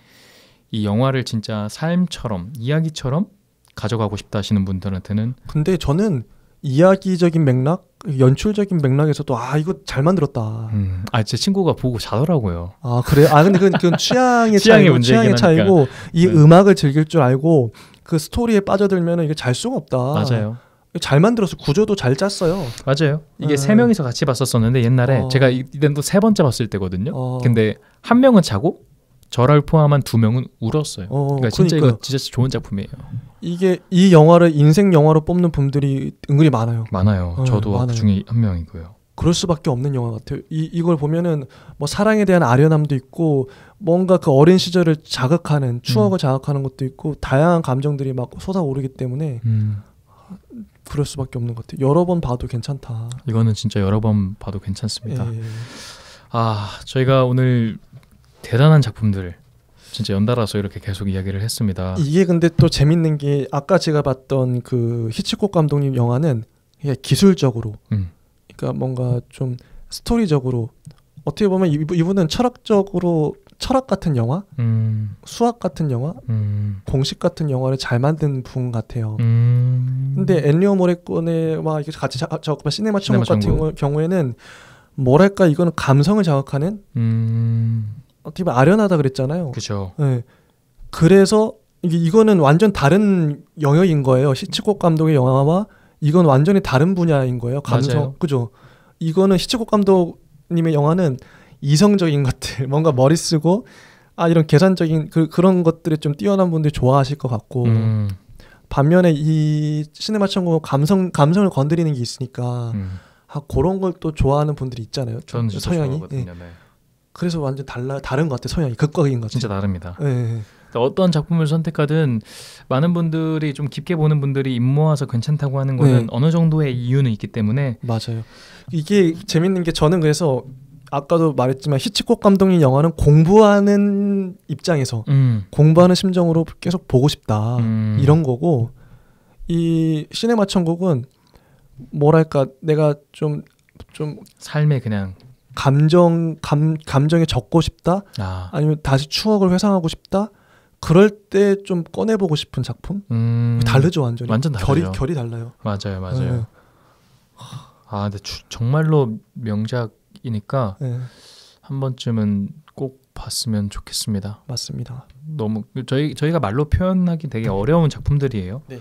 이 영화를 진짜 삶처럼 이야기처럼 가져가고 싶다 하시는 분들한테는 근데 저는 이야기적인 맥락, 연출적인 맥락에서도 이거 잘 만들었다. 제 친구가 보고 자더라고요. 그래? 근데 그건 취향의 취향의 차이고 이 음악을 즐길 줄 알고 그 스토리에 빠져들면 이게 잘 수가 없다. 맞아요. 잘 만들어서 구조도 잘 짰어요. 맞아요. 이게 세 명이서 같이 봤었었는데 옛날에 제가 이때도 세 번째 봤을 때거든요. 근데 한 명은 자고 저를 포함한 두 명은 울었어요. 그러니까 진짜 이거 진짜 좋은 작품이에요. 이게 이 영화를 인생 영화로 뽑는 분들이 은근히 많아요. 저도 그 중에 한 명이고요. 그럴 수밖에 없는 영화 같아요. 이걸 보면은 뭐 사랑에 대한 아련함도 있고 뭔가 그 어린 시절을 자극하는 추억을 자극하는 것도 있고 다양한 감정들이 막 솟아오르기 때문에 그럴 수밖에 없는 것 같아요. 여러 번 봐도 괜찮다. 이거는 진짜 여러 번 봐도 괜찮습니다. 저희가 오늘 대단한 작품들 진짜 연달아서 이렇게 계속 이야기를 했습니다. 이게 근데 또 재밌는 게 아까 제가 봤던 그 히치콕 감독님 영화는 기술적으로 그러니까 뭔가 좀 스토리적으로 어떻게 보면 이분은 철학적으로 철학 같은 영화, 수학 같은 영화, 공식 같은 영화를 잘 만든 분 같아요. 근데 엔리오 모리코네와 같이 작업한 시네마 천국 같은 경우에는 뭐랄까 이거는 감성을 자극하는 어떻게 보면 아련하다 그랬잖아요. 그렇죠. 네. 그래서 이거는 완전 다른 영역인 거예요. 히치콕 감독의 영화와 이건 완전히 다른 분야인 거예요. 감성, 그죠? 이거는 히치콕 감독님의 영화는 이성적인 것들, 뭔가 머리 쓰고 이런 계산적인 그런 것들에 좀 뛰어난 분들이 좋아하실 것 같고 반면에 이 시네마 천국 감성을 건드리는 게 있으니까 그런 걸 또 좋아하는 분들이 있잖아요. 저는 진짜 서양이. 좋아하거든요. 네. 그래서 완전 다른 것 같아요. 서양이 극과 극인 것 같아요. 진짜 다릅니다. 네. 어떤 작품을 선택하든 많은 분들이 좀 깊게 보는 분들이 입 모아서 괜찮다고 하는 거는 어느 정도의 이유는 있기 때문에 맞아요. 이게 재밌는 게 저는 그래서 아까도 말했지만 히치콕 감독님 영화는 공부하는 입장에서 공부하는 심정으로 계속 보고 싶다 이런 거고 이 시네마 천국은 뭐랄까 내가 좀 삶에 그냥 감정에 적고 싶다 아니면 다시 추억을 회상하고 싶다 그럴 때 좀 꺼내보고 싶은 작품 다르죠 완전히 완전 다르죠. 결이 달라요. 맞아요. 근데 정말로 명작이니까 한 번쯤은 꼭 봤으면 좋겠습니다. 맞습니다. 너무 저희가 말로 표현하기 되게 어려운 작품들이에요. 네.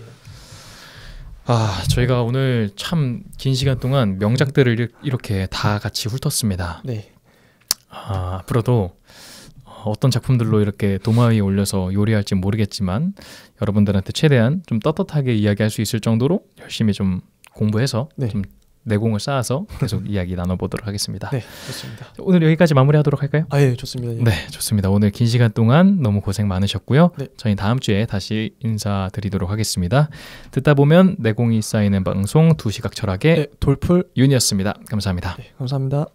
저희가 오늘 참 긴 시간 동안 명작들을 이렇게 다 같이 훑었습니다. 네. 앞으로도 어떤 작품들로 이렇게 도마 위에 올려서 요리할지 모르겠지만 여러분들한테 최대한 좀 떳떳하게 이야기할 수 있을 정도로 열심히 좀 공부해서 좀 내공을 쌓아서 계속 이야기 나눠보도록 하겠습니다. 네, 좋습니다. 오늘 여기까지 마무리하도록 할까요? 예, 좋습니다. 예. 네, 좋습니다. 오늘 긴 시간 동안 너무 고생 많으셨고요. 네. 저희 다음 주에 다시 인사드리도록 하겠습니다. 듣다 보면 내공이 쌓이는 방송 두시각 철학의 돌풀 윤이었습니다. 감사합니다. 네, 감사합니다.